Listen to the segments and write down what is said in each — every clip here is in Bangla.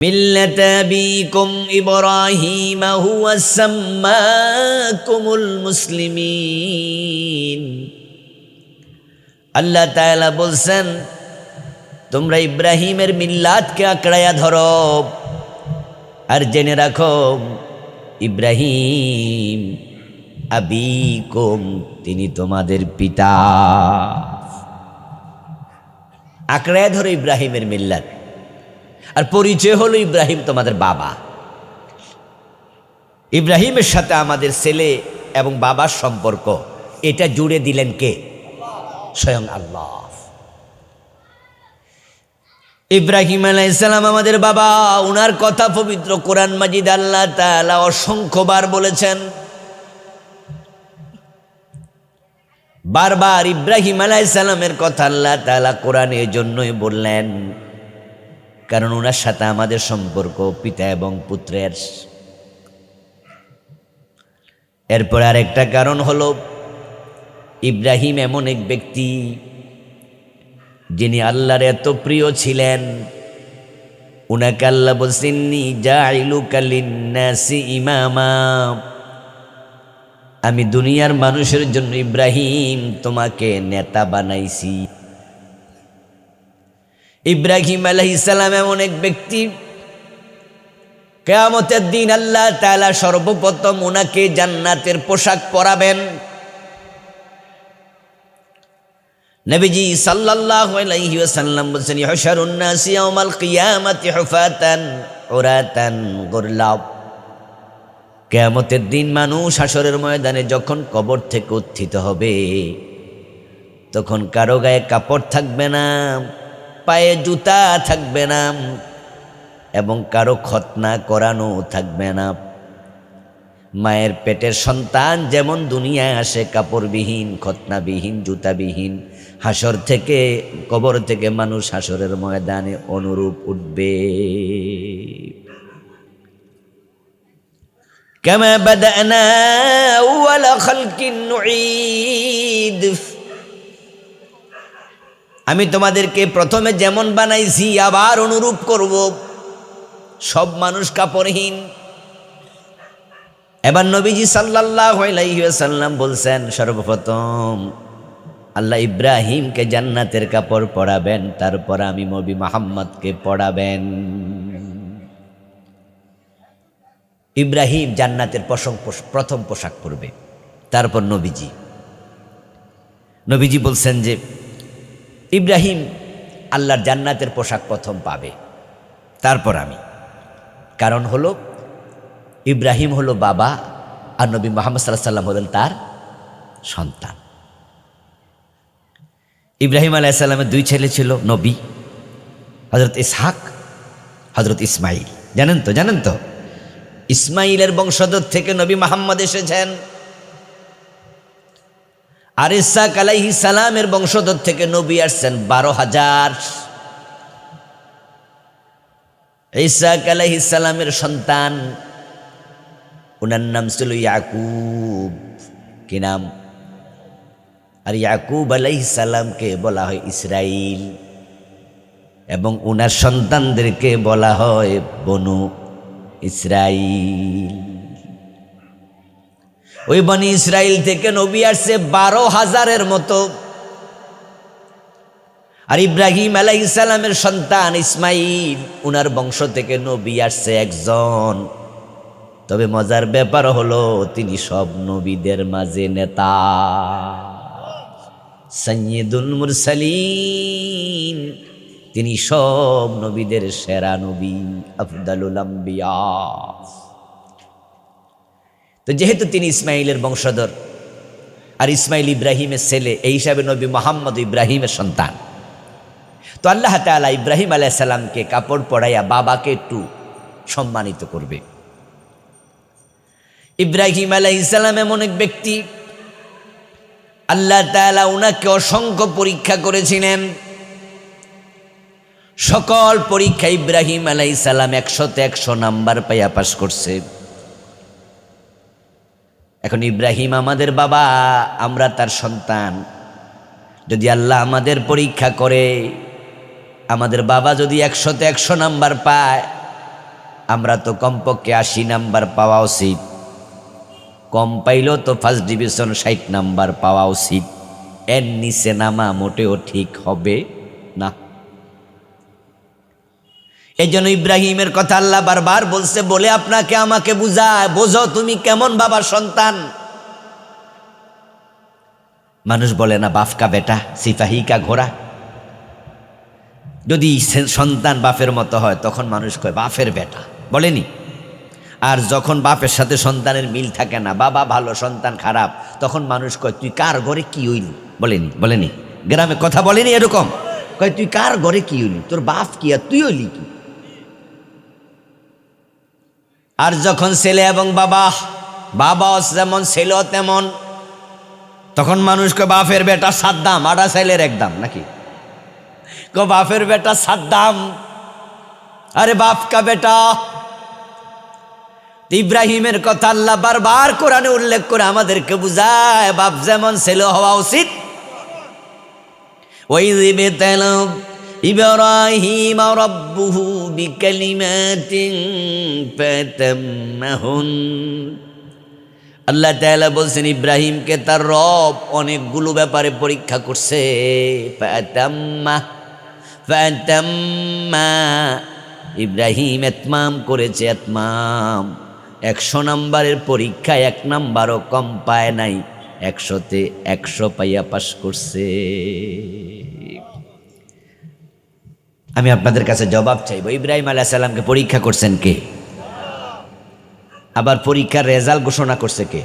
মিল্লাত আবিকুম ইব্রাহিম হুয়া সাম্মাকুমুল মুসলিমিন। আল্লাহ তাআলা বলছেন, তোমরা ইব্রাহিমের মিল্লাতকে আঁকড়াইয়া ধরো আর জেনে রাখো ইব্রাহিম আবিকুম, তিনি তোমাদের পিতা। আঁকড়াইয়া ধরো ইব্রাহিমের মিল্লাত, আর পরিচয় হলো ইব্রাহিম তোমাদের বাবা। ইব্রাহিমের সাথে আমাদের ছেলে এবং বাবার সম্পর্ক, এটা জুড়ে দিলেন কে? স্বয়ং আল্লাহ। ইব্রাহিম আলাইহিস সালাম আমাদের বাবা, উনার কথা পবিত্র কোরআন মাজিদ আল্লাহ তাআলা অসংখ্যবার বলেছেন। বারবার ইব্রাহিম আলাইহিস সালামের কথা আল্লাহ তাআলা কোরআনে এজন্যই বললেন, কারণ ওনার সাথে আমাদের সম্পর্ক পিতা এবং পুত্রের। এরপর আরেকটা কারণ হলো, ইব্রাহিম এমন এক ব্যক্তি যিনি আল্লাহর এত প্রিয় ছিলেন, উনাকে আল্লাহ বলছেন ইন্নী জাইলুকা লিন্নাসি ইমামা, আমি দুনিয়ার মানুষের জন্য ইব্রাহিম তোমাকে নেতা বানাইছি। ইব্রাহিম আলাইহিস সালাম এমন এক ব্যক্তি, কিয়ামতের দিন আল্লাহ তাআলা সর্বপ্রথম ওনাকে জান্নাতের পোশাক পরাবেন। নবীজি সাল্লাল্লাহু আলাইহি ওয়াসাল্লাম বলেছেন, ইহশারুন নাস ইয়াউমাল কিয়ামাতি হুফাতান উরাতান গুরলা। কিয়ামতের দিন মানুষ হাসরের ময়দানে যখন কবর থেকে উত্থিত হবে, তখন কারো গায়ে কাপড় থাকবে না, পায়ে জুতা থাকবে না, এবং কারো খতনা করানো থাকবে না। মায়ের পেটের সন্তান যেমন দুনিয়ায় আসে কাপড়বিহীন, খতনাবিহীন, জুতাবিহীন, হাসর থেকে, কবর থেকে মানুষ হাসরের ময়দানে অনুরূপ উঠবে। কামা বাদানা আউয়ালা খালকিন নুঈদ, আমি তোমাদেরকে প্রথমে যেমন বানাইছি আবার অনুরূপ করব। সব মানুষ কাপড়হীন। এবার নবীজি সাল্লাল্লাহু আলাইহি ওয়াসাল্লাম বলছেন, সর্বপ্রথম আল্লাহ ইব্রাহিমকে জান্নাতের কাপড় পরাবেন, তারপর আমি নবী মুহাম্মদকে পরাবেন। ইব্রাহিম জান্নাতের প্রথম পোশাক পরবে, তারপর নবীজি বলছেন যে ইব্রাহিম আল্লাহর জান্নাতের পোশাক প্রথম পাবে, তারপর আমি। কারণ হলো, ইব্রাহিম হলো বাবা আর নবী মুহাম্মদ সাল্লাল্লাহু আলাইহি ওয়াসাল্লাম হলেন তার সন্তান। ইব্রাহিম আলাইহিস সালামের দুই ছেলে ছিল নবী, হযরত ইসহাক, হযরত ইসমাইল। জানেন তো ইসমাইলের বংশধর থেকে নবী মুহাম্মদ এসেছেন, আর ইসহাক আলাইহিস সালামের বংশধর থেকে নবী আসছেন 12,000। ইসহাক আলাইহিস সালামের সন্তান, ওনার নাম ছিল ইয়াকুব। কি নাম? আর ইয়াকুব আলাইহিস সালামকে বলা হয় ইসরাইল, এবং ওনার সন্তানদেরকে বলা হয় বনু ইসরাইল। ওই বনি ইসরাইল থেকে নবী আসছে 12,000-এর মতো। আর ইব্রাহিম আলাইহিস সালামের সন্তান ইসমাইল, উনার বংশ থেকে নবী আসছে একজন। তবে মজার ব্যাপার হলো, তিনি সব নবীদের মাঝে নেতা, সাইয়্যিদুল মুরসালিন। তিনি সব নবীদের সেরা নবী, আফদালুল আম্বিয়া। তো যেহেতু তিনি ইসমাইলের বংশধর, আর ইসমাইল ইব্রাহিমের ছেলে, এই হিসাবে নবী মুহাম্মদ ইব্রাহিমের সন্তান। তো আল্লাহ তাআলা ইব্রাহিম আলাইহিস সালামকে কাপড় পরাইয়া বাবাকে একটু সম্মানিত করবে। ইব্রাহিম আলাইহিস সালাম এমন এক ব্যক্তি, আল্লাহ তাআলা উনাকে অসংখ্য পরীক্ষা করেছিলেন। সকল পরীক্ষা ইব্রাহিম আলাইহিস সালাম 100-তে 100 নাম্বার পাইয়া পাস করছে। এখন ইব্রাহিম আমাদের বাবা, আমরা তার সন্তান। যদি আল্লাহ আমাদের পরীক্ষা করে, আমাদের বাবা যদি 100-তে 100 নাম্বার পায়, আমরা তো কমপক্ষে 80 নাম্বার পাওয়া উচিত, কম পাইলেও তো ফার্স্ট ডিভিশন 60 নাম্বার পাওয়া উচিত। এর নিচে নামা মোটেও ঠিক হবে না। এই জন্য ইব্রাহিমের কথা আল্লাহ বারবার বলছে, বলে আপনাকে আমাকে বুঝায়, বোঝো তুমি কেমন বাবার সন্তান। মানুষ বলে না বাপ কা বেটা সিপাহী কা ঘোড়া। যদি সন্তান বাপের মতো হয় তখন মানুষ কয় বাপের বেটা, বলেনি? আর যখন বাপের সাথে সন্তানের মিল থাকে না, বাবা ভালো সন্তান খারাপ, তখন মানুষ কয় তুই কার ঘরে কি হইলি, বলেনি? গ্রামে কথা বলেনি এরকম? কয় তুই কার ঘরে কি হইলি, তোর বাপ কি আর তুই হইলি কি? আর যখন ছেলে এবং বাবা যেমন ছেলে তেমন, তখন মানুষ কয় বাপের বেটা সাদ্দাম, আটা ছেলের একদম নাকি? বাপের বেটা সাদ্দাম, আরে বাপ কা বেটা। ইব্রাহিমের কথা আল্লাহ বারবার কোরআনে উল্লেখ করে আমাদেরকে বুঝায়, বাপ যেমন ছেলে হওয়া উচিত। ইব্রাহিম রাব্বুহু বিকালিমাতিন ফাতাম্মাহুন। আল্লাহ তাআলা বলছেন ইব্রাহিমকে তার রব অনেকগুলো ব্যাপারে পরীক্ষা করছে। ফাতাম্মা, ইব্রাহিম এতমাম করেছে, এতমাম। 100 নাম্বারের পরীক্ষায় 1 নাম্বারও কম পায় নাই, 100তে 100 পাইয়া পাশ করছে। আমি আপনাদের কাছে জবাব চাইব, ইব্রাহিম আলাইহিস সালামকে পরীক্ষা করছেন কে? আবার পরীক্ষার রেজাল্ট ঘোষণা করছে কে?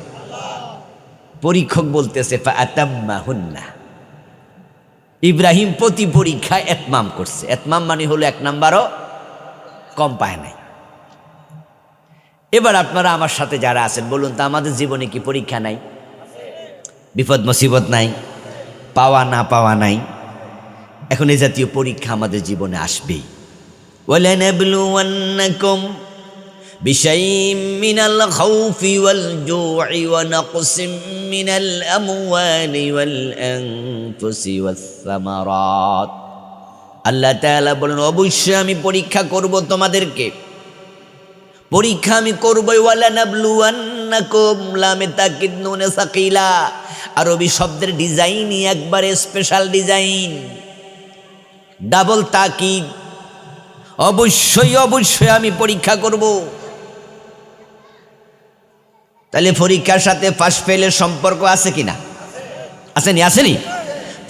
পরীক্ষক বলতেছে ফাতাম্মাহুন্না। ইব্রাহিম প্রতি পরীক্ষায় এতমাম করছে। এতমাম মানে হলো 1 নাম্বারও কম পায় নাই। এবার আপনারা আমার সাথে যারা আছেন বলুন তো, আমাদের জীবনে কি পরীক্ষা নাই? বিপদ মুসিবত নাই? পাওয়া না পাওয়া নাই? এখন এই জাতীয় পরীক্ষা আমাদের জীবনে আসবেই। ওয়ালানাবলুওয়ান্নাকুম বিশাইইম মিনাল খাউফি ওয়াল জু'i ওয়া নাকসিম মিনাল আমওয়ালি ওয়াল আনফুসি ওয়াস সামারাত। আল্লাহ তাআলা বলেন অবশ্যই আমি পরীক্ষা করব তোমাদেরকে, পরীক্ষা আমি করবই। ওয়ালানাবলুওয়ান্নাকুম, লামে তাকিদ নুনে সাকিলা, আরবি শব্দের ডিজাইনই একবারে স্পেশাল ডিজাইন, ডাবল তাকিদ। অবশ্যই আমি পরীক্ষা করব। তাহলে পরীক্ষার সাথে পাস ফেলের সম্পর্ক আছে কিনা? আসেনি?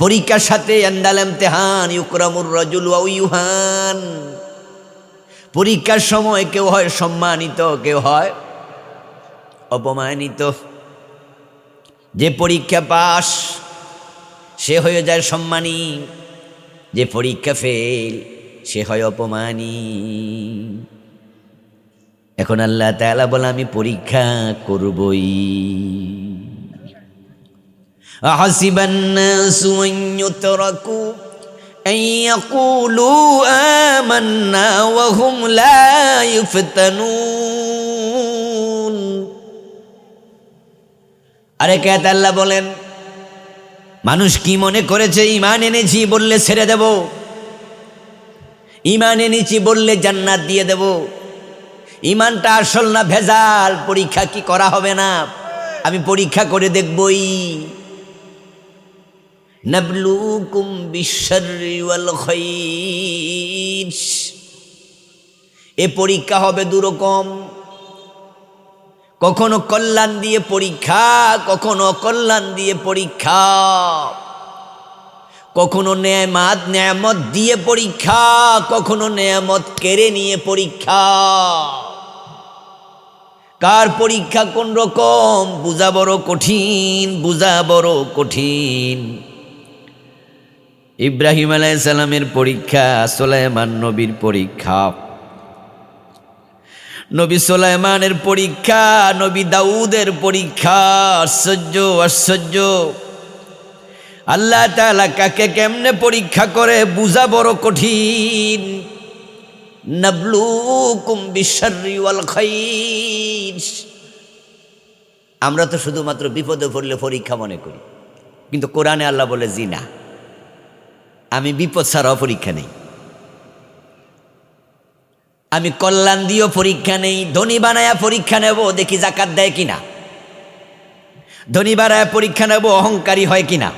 পরীক্ষার সাথে আন্দাল ইমতিহান ইউকরামুর রাজুল ওয়া ইউহান। পরীক্ষার সময় কেউ হয় সম্মানিত, কেউ হয় অপমানিত। যে পরীক্ষা পাস সে হয়ে যায় সম্মানী, যে পরীক্ষা ফেল সে হয় অপমানী। এখন আল্লাহ তাআলা বলে আমি পরীক্ষা করবই। আহাসিবান নাসু আন ইউতরাকু আন ইয়াকুলু আমান্না ওয়া হুম লা ইফতানুন। আরে কে? আল্লাহ বলেন মানুষ কি মনে করেছে ঈমান এনেছি বললে ছেড়ে দেব, ঈমান এনেছি বললে জান্নাত দিয়ে দেব। ঈমানটা আসল না ভেজাল? পরীক্ষা কি করা হবে না? আমি পরীক্ষা করে দেখবই। নাবলুকুম বিশ-শাররি ওয়াল খাইর। এ পরীক্ষা হবে দুরকম, কখনো কল্যাণ দিয়ে পরীক্ষা, কখনো অকল্যাণ দিয়ে পরীক্ষা, কখনো নেয়ামত দিয়ে পরীক্ষা, কখনো নেয়ামত কেড়ে নিয়ে পরীক্ষা। কার পরীক্ষা কোন রকম বুঝা বড় কঠিন। ইব্রাহিম আলাইহিস সালামের পরীক্ষা, সুলাইমান নবীর পরীক্ষা, নবী সুলাইমানের পরীক্ষা, নবী দাউদের পরীক্ষা। আশ্চর্য। আল্লাহ তাআলা কাকে কেমনে পরীক্ষা করে বুঝা বড় কঠিন। নাবলুকুম বিশ-শাররি ওয়াল খাইর। আমরা তো শুধুমাত্র বিপদে পড়লে পরীক্ষা মনে করি, কিন্তু কোরআনে আল্লাহ বলে জি না, আমি বিপদ ছাড়াও পরীক্ষা নেই। আমি কল্যাণ দিও পরীক্ষা নেই, ধনী বানায়া পরীক্ষা নেব, দেখি জাকাত দেয় কিনা। ধনী বানায়া পরীক্ষা নেব অহংকারী হয় কিনা।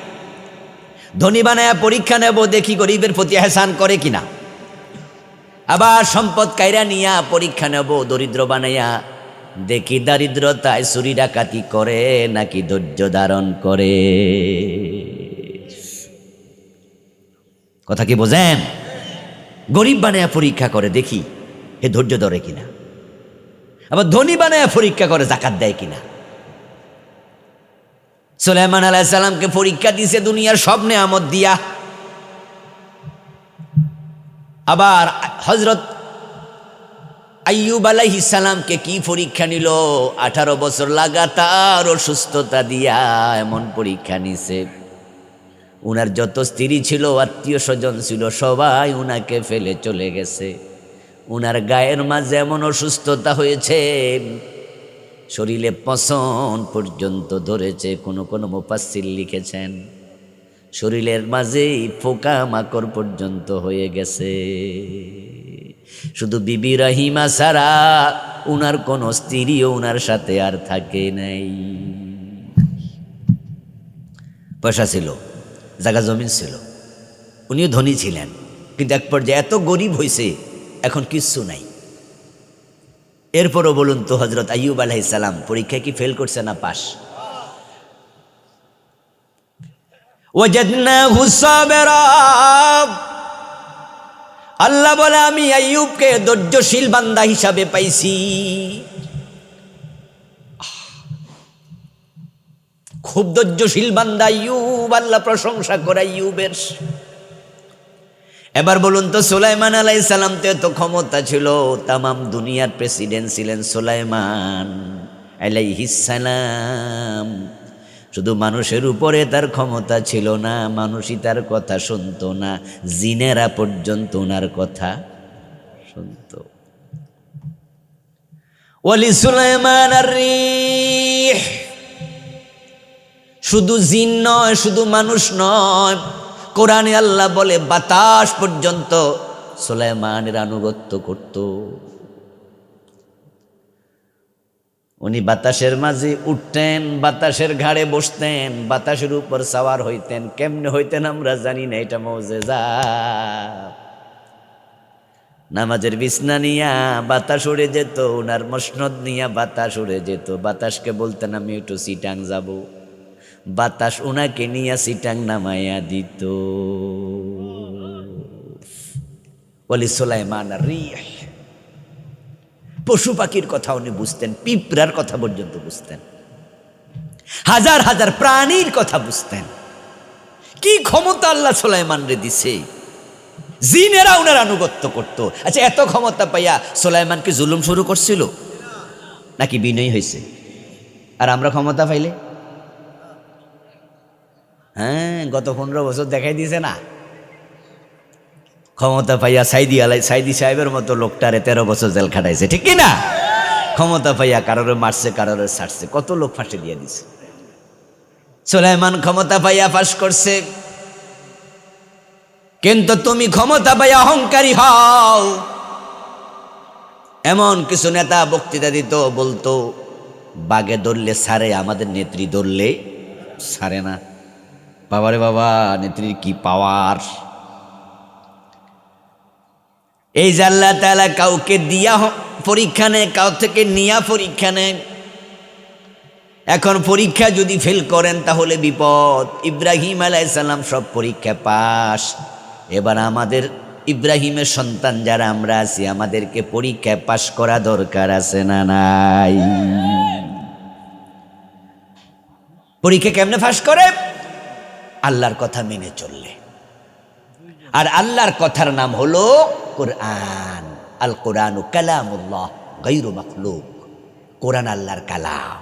ধনী বানায়া পরীক্ষা নেব দেখি গরিবের প্রতি এহসান করে কিনা। আবার সম্পদ কাইরা নিয়া পরীক্ষা নেব দরিদ্র বানাইয়া, দেখি দারিদ্রতায় চুরি ডাকাতি করে নাকি ধৈর্য ধারণ করে। কথা কি বোঝেন? গরিব বানায়া পরীক্ষা করে দেখি হে ধৈর্য ধরে কিনা। আবার ধনী বানায়া পরীক্ষা করে জাকাত দেয় কিনা। সুলাইমান আলাইহিস সালামকে পরীক্ষা দিছে দুনিয়ার সব নেয়ামত দিয়া। আবার হযরত আইয়ুব আলাইহিস সালামকে কি পরীক্ষা নিল? 18 বছর লাগাতার অসুস্থতা দিয়া এমন পরীক্ষা নিছে, উনার যত স্ত্রী ছিল আত্মীয় স্বজন ছিল সবাই উনাকে ফেলে চলে গেছে। উনার গায়ের মাঝে এমন অসুস্থতা হয়েছে শরীরে পছন পর্যন্ত ধরেছে। কোনো কোনো মুফাসসির লিখেছেন শরীরের মাঝেই পোকা মাকড় পর্যন্ত হয়ে গেছে। শুধু বিবি রহিমা ছাড়া উনার কোন স্ত্রীও উনার সাথে আর থাকে নাই। পয়সা ছিল, জায়গা জমিন ছিল, উনিও ধনী ছিলেন, কিন্তু এক পর্যায়ে এত গরিব হয়েছে এখন কিচ্ছু নাই। এরপরও বলুন তো হযরত আইয়ুব আলাইহিস সালাম পরীক্ষায় কি ফেল করছে না পাস? ওয়াজাদনাহু সাবিরা। আল্লাহ বলে আমি আইয়ুবকে ধৈর্যশীল বান্দা হিসাবে পাইছি। খুব ধৈর্যশীল বান্দা আইয়ুব, আল্লাহ প্রশংসা করে আইয়ুবের। এবার বলুন তো সুলাইমান আলাইহিস সালাম তো ক্ষমতা ছিল, তামাম দুনিয়ার প্রেসিডেন্ট ছিলেন সুলাইমান আলাইহিস সালাম। শুধু মানুষের উপরে তার ক্ষমতা ছিল না, মানুষই তার কথা শুনতো না, জিনেরা পর্যন্ত ওনার কথা শুনত। ওয়ালি সুলাইমান আর-রিহ, শুধু জিন নয়, শুধু মানুষ নয়, কোরআনে আল্লাহ বলে বাতাস পর্যন্ত সুলাইমানের আনুগত্য করত। উনি বাতাসের মাঝে উঠতেন, বাতাসের ঘাড়ে বসতেন, বাতাসের উপর সাওয়ার হইতেন। কেমনে হইতেন আমরা জানি না, এটা মুজিজা। নামাজের বিছনা নিয়া বাতাস উড়ে যেত, উনার মসনদ নিয়া বাতাস উড়ে যেত। বাতাসকে বলতেন আমি একটু চিটাং যাব, বাতাস উনাকে নিয়া চিটাং নামাইয়া দিত। ওয়ালি সুলাইমান আর-রিহ, পশু পাখির কথা উনি বুঝতেন, পিঁপড়ার কথা পর্যন্ত বুঝতেন, হাজার হাজার প্রাণীর কথা বুঝতেন। কি ক্ষমতা আল্লাহ সুলাইমান রে দিছে, জিনেরা উনার আনুগত্য করত। আচ্ছা, এত ক্ষমতা পাইয়া সুলাইমান কি জুলুম শুরু করছিল নাকি বিনয়ী হয়েছে? আর আমরা ক্ষমতা পাইলে গত 15 বছর দেখাই দিয়েছে না, ক্ষমতা পাইয়া সাইদি সাহেবের মতো লোকটারে 13 বছর জেল খাটাইছে, ঠিক কি না? ক্ষমতা পাইয়া কারোর মারছে, কারোর ছাড়ছে, কত লোক ফাঁসি দিয়ে দিছে। সুলাইমান ক্ষমতা পাইয়া ফাঁস করছে। কিন্তু তুমি ক্ষমতা পাইয়া অহংকারী হও। এমন কিছু নেতা বক্তৃতা দিত, বলতো বাগে ধরলে ছাড়ে, আমাদের নেত্রী ধরলে ছাড়ে না। বাবারে বাবা, নেত্রীর কি পাওয়ার! এই যে আল্লাহ তাআলা কাউকে দিয়া পরীক্ষা নেয়, কাউ থেকে নিয়া পরীক্ষা নেয়। এখন পরীক্ষা যদি ফেল করেন তাহলে বিপদ। ইব্রাহিম আলাইহিস সালাম সব পরীক্ষা পাস। এবার আমাদের ইব্রাহিমের সন্তান যারা আমরা আছি, আমাদেরকে পরীক্ষায় পাস করা দরকার আছে না নাই? পরীক্ষা কেমনে পাস করে? আল্লাহর কথা মেনে চললে। আর আল্লাহর কথার নাম হলো কোরআন। আল কোরআনু কালামুল্লাহ গায়রু মাখলুক। কোরআন আল্লাহর কালাম।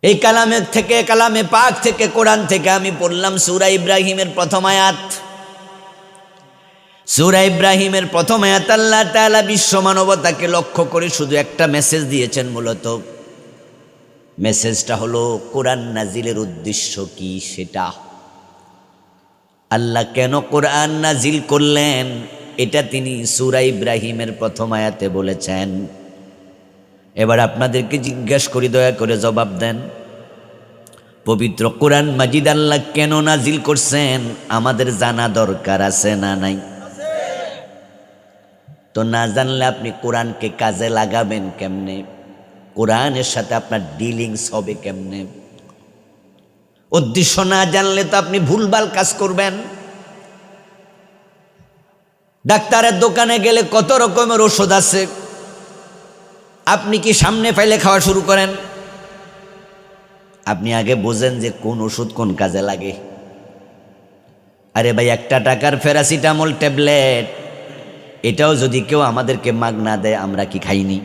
এই কালামের থেকে, কালামে পাক থেকে, কোরআন থেকে আমি পড়লাম সূরা ইব্রাহিমের প্রথম আয়াত। সূরা ইব্রাহিমের প্রথম আয়াত আল্লাহ তাআলা বিশ্ব মানবতাকে লক্ষ্য করে শুধু একটা মেসেজ দিয়েছেন। মূলত মেসেজটা হলো কোরআন নাজিলের উদ্দেশ্য কি সেটা। আল্লাহ কেন কোরআন নাজিল করলেন এটা তিনি সূরা ইব্রাহিমের প্রথম আয়াতে বলেছেন। এবার আপনাদেরকে জিজ্ঞেস করি, দয়া করে জবাব দেন, পবিত্র কোরআন মাজিদ আল্লাহ কেন নাজিল করছেন আমাদের জানা দরকার আছে না নাই? তো না জানলে আপনি কোরআনকে কাজে লাগাবেন কেমনে? কোরআনের সাথে আপনার ডিলিংস হবে কেমনে? উদ্দেশ্য না জানলে তো আপনি ভুলভাল কাজ করবেন। ডাক্তারের দোকানে গেলে কত রকমের ওষুধ আছে, আপনি কি সামনে ফাইলে খাওয়া শুরু করেন? আপনি আগে বোঝেন যে কোন ওষুধ কোন কাজে লাগে। আরে ভাই, 1 টাকার প্যারাসিটামল ট্যাবলেট, এটাও যদি কেউ আমাদেরকে মাগনা দেয়, আমরা কি খাইনি?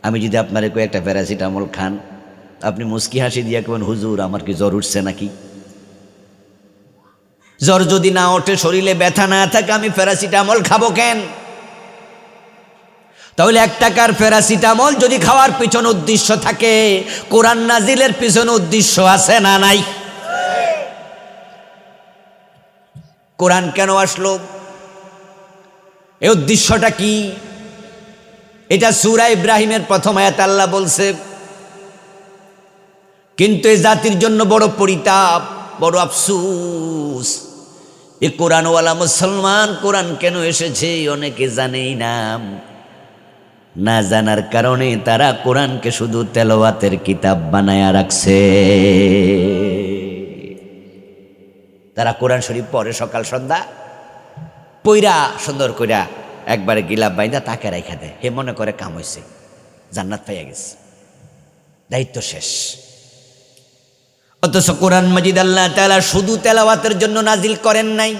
আমি যদি আপনার একটা প্যারাসিটামল খান, আপনি মুস্কি হাসি দিয়ে কেমন, হুজুর আমার কি জ্বর উঠছে নাকি? জ্বর যদি না ওঠে, শরীরে ব্যথা না থাকে, আমি প্যারাসিটামল খাবো কেন? তাহলে 1 টাকার প্যারাসিটামল যদি খাওয়ার পিছনে উদ্দেশ্য থাকে, কোরআন নাজিলের পিছনে উদ্দেশ্য আছে না নাই? কোরআন কেন আসলো? এই উদ্দেশ্যটা কি? এটা সূরা ইব্রাহিমের প্রথম আয়াত আল্লাহ বলছে। কিন্তু এই জাতির জন্য বড় পরিতাপ, বড় আফসোস, এ কোরআনওয়ালা মুসলমান কোরআন কেন এসেছে অনেকে জানেই না। না জানার কারণে তারা কোরআনকে শুধু তেলাওয়াতের কিতাব বানায়া রাখছে। তারা কোরআন শরীফ পড়ে সকাল সন্ধ্যা, পইরা সুন্দর কইরা একবারে গিলাপ বাইন্দা তাকে রেখা দেয়, হে মনে করে কাম হয়েছে, জান্নাত পাইয়া গেছে, দায়িত্ব শেষ। অথচ কোরআন মাজিদ আল্লাহ তাআলা শুধু তেলাওয়াতের জন্য নাজিল করেন নাই।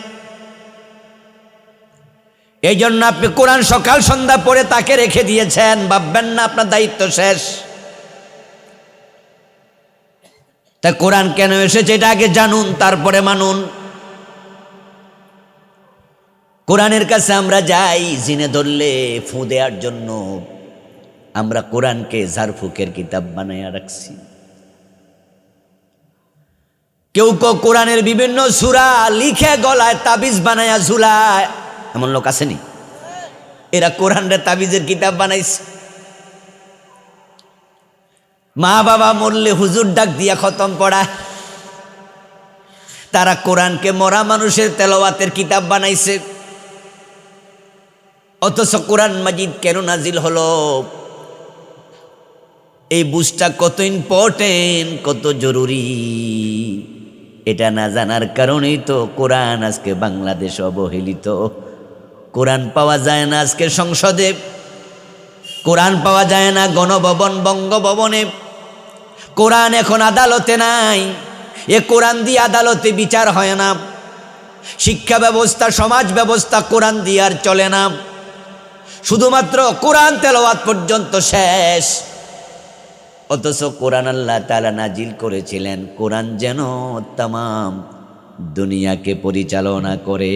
এই জন্য আপনি কোরআন সকাল সন্ধ্যা পড়ে তাকে রেখে দিয়েছেন, ভাববেন না আপনার দায়িত্ব শেষ। তাই কোরআন কেন এসেছে এটা আগে জানুন, তারপরে মানুন। কোরআনের কাছে আমরা যাই জিনে ধরলে ফু দেওয়ার জন্য, আমরা কোরআনকে ঝাড়ফুকের কিতাব বানাইয়া রাখছি। কেউ কেউ কোরআনের বিভিন্ন সূরা লিখে গলায় তাবিজ বানায়া ঝুলায়, এমন লোক আসেনি? এরা কোরআনের তাবিজের কিতাব বানাইছে। মা বাবা মরলে হুজুর ডাক দিয়া খতম পড়ায়, তারা কোরআনকে মরা মানুষের তেলাওয়াতের কিতাব বানাইছে। অথচ কোরআন মাজিদ কেন নাজিল হলো, এই বুঝটা কত ইম্পর্টেন্ট, কত জরুরি, এটা না জানার কারণেই তো কোরআন আজকে বাংলাদেশ অবহেলিত। কোরআন পাওয়া যায় না আজকে সংসদে, কোরআন পাওয়া যায় না গণভবন বঙ্গভবনে, কোরআন এখন আদালতে নাই। এ কোরআন দিয়ে আদালতে বিচার হয় না। শিক্ষা ব্যবস্থা, সমাজ ব্যবস্থা কোরআন দিয়ে আর চলে না। শুধুমাত্র কোরআন তেলাওয়াত পর্যন্ত শেষ। অথচ কোরআন আল্লাহ তাআলা নাজিল করেছিলেন কোরআন যেন তামাম দুনিয়াকে পরিচালনা করে।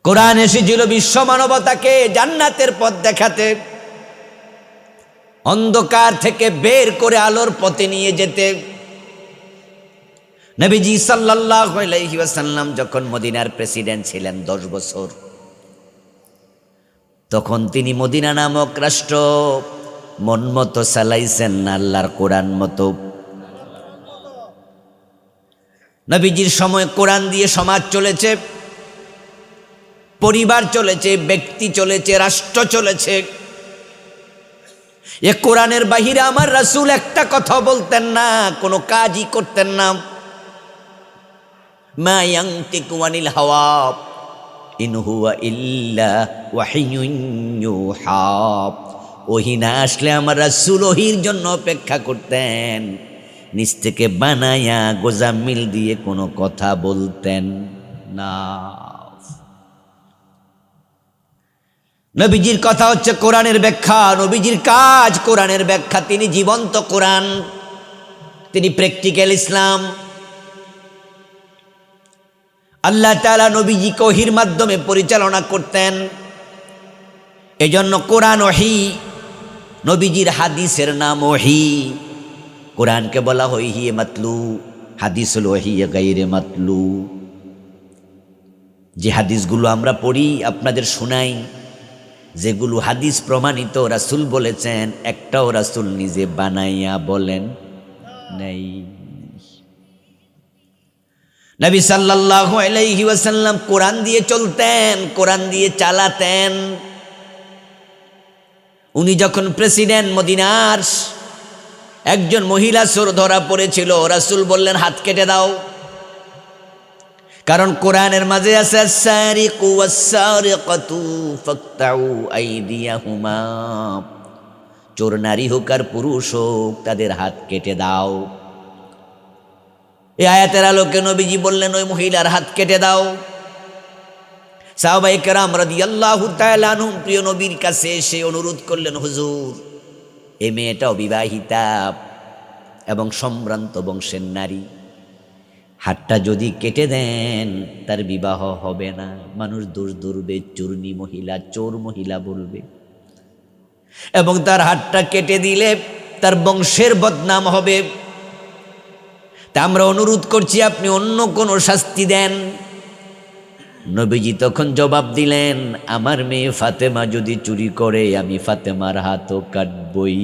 কোরআন এসেছিল বিশ্ব মানবতাকে জান্নাতের পথ দেখাতে, অন্ধকার থেকে বের করে আলোর পথে নিয়ে যেতে। নবীজি সাল্লাল্লাহু আলাইহি ওয়াসাল্লাম যখন মদিনার প্রেসিডেন্ট ছিলেন 10 বছর, তখন তিনি মদিনা নামক রাষ্ট্র মন মতো চালাইছেন না আল্লাহর কোরআন মতো। নবীজির সময় কোরআন দিয়ে সমাজ চলেছে, পরিবার চলেছে, ব্যক্তি চলেছে, রাষ্ট্র চলেছে। এ কোরআনের বাহিরে আমার রাসূল একটা কথা বলতেন না, কোনো কাজই করতেন না। মা ইয়ানতিকু আনিল হাওয়া ইন হুয়া ইল্লা ওয়াহিয়ুন ইউহা। ওহী না আসলে আমার রাসূল ওহীর জন্য অপেক্ষা করতেন, নিজ থেকে বানায়া গোজামিল দিয়ে কোনো কথা বলতেন না। নবীজির কথা হচ্ছে কোরআনের ব্যাখ্যা, নবীজির কাজ কোরআনের ব্যাখ্যা। তিনি জীবন্ত কোরআন, তিনি প্র্যাকটিক্যাল ইসলাম। আল্লাহ তাআলা নবীজিকে ওহীর মাধ্যমে পরিচালনা করতেন। এজন্য কোরআন ওহী, নবীজির হাদিসের নাম ওহী। কোরআনকে বলা হয় ওহী মাতলু, হাদিসুল ওহী গায়রে মাতলু। যে হাদিসগুলো আমরা পড়ি আপনাদের শোনাই, যেগুলো হাদিস প্রমাণিত, রাসূল বলেছেন, একটাও রাসূল নিজে বানাইয়া বলেন নাই। নবী সাল্লাল্লাহু আলাইহি ওয়াসাল্লাম কোরআন দিয়ে চলতেন, কোরআন দিয়ে চালাতেন। উনি যখন প্রেসিডেন্ট, মদিনার একজন মহিলা চোর ধরা পড়েছিল, রাসূল বললেন হাত কেটে দাও, কারণ কোরআনের মাঝে আছে আস-সারিকু ওয়াস-সারিকাতু ফাকতাউ আইদিয়াহুমা, চোর নারী হোক আর পুরুষ হোক তাদের হাত কেটে দাও। এই আয়াতের আলোকে নবীজি বললেন ওই মহিলার হাত কেটে দাও। সাহাবায়ে কেরাম রাদিয়াল্লাহু তাআলা আনহুম প্রিয় নবীর কাছে এসে অনুরোধ করলেন, হুজুর এই মেয়েটা অবিবাহিতা এবং সম্ভ্রান্ত বংশের নারী, হাতটা যদি কেটে দেন তার বিবাহ হবে না, মানুষ দোষ ধরবে, চূর্ণী মহিলা, চোর মহিলা বলবে, এবং তার হাতটা কেটে দিলে তার বংশের বদনাম হবে। তা আমরা অনুরোধ করছি আপনি অন্য কোনো শাস্তি দেন। নবীজি তখন জবাব দিলেন, আমার মেয়ে ফাতেমা যদি চুরি করে আমি ফাতেমার হাতও কাটবই,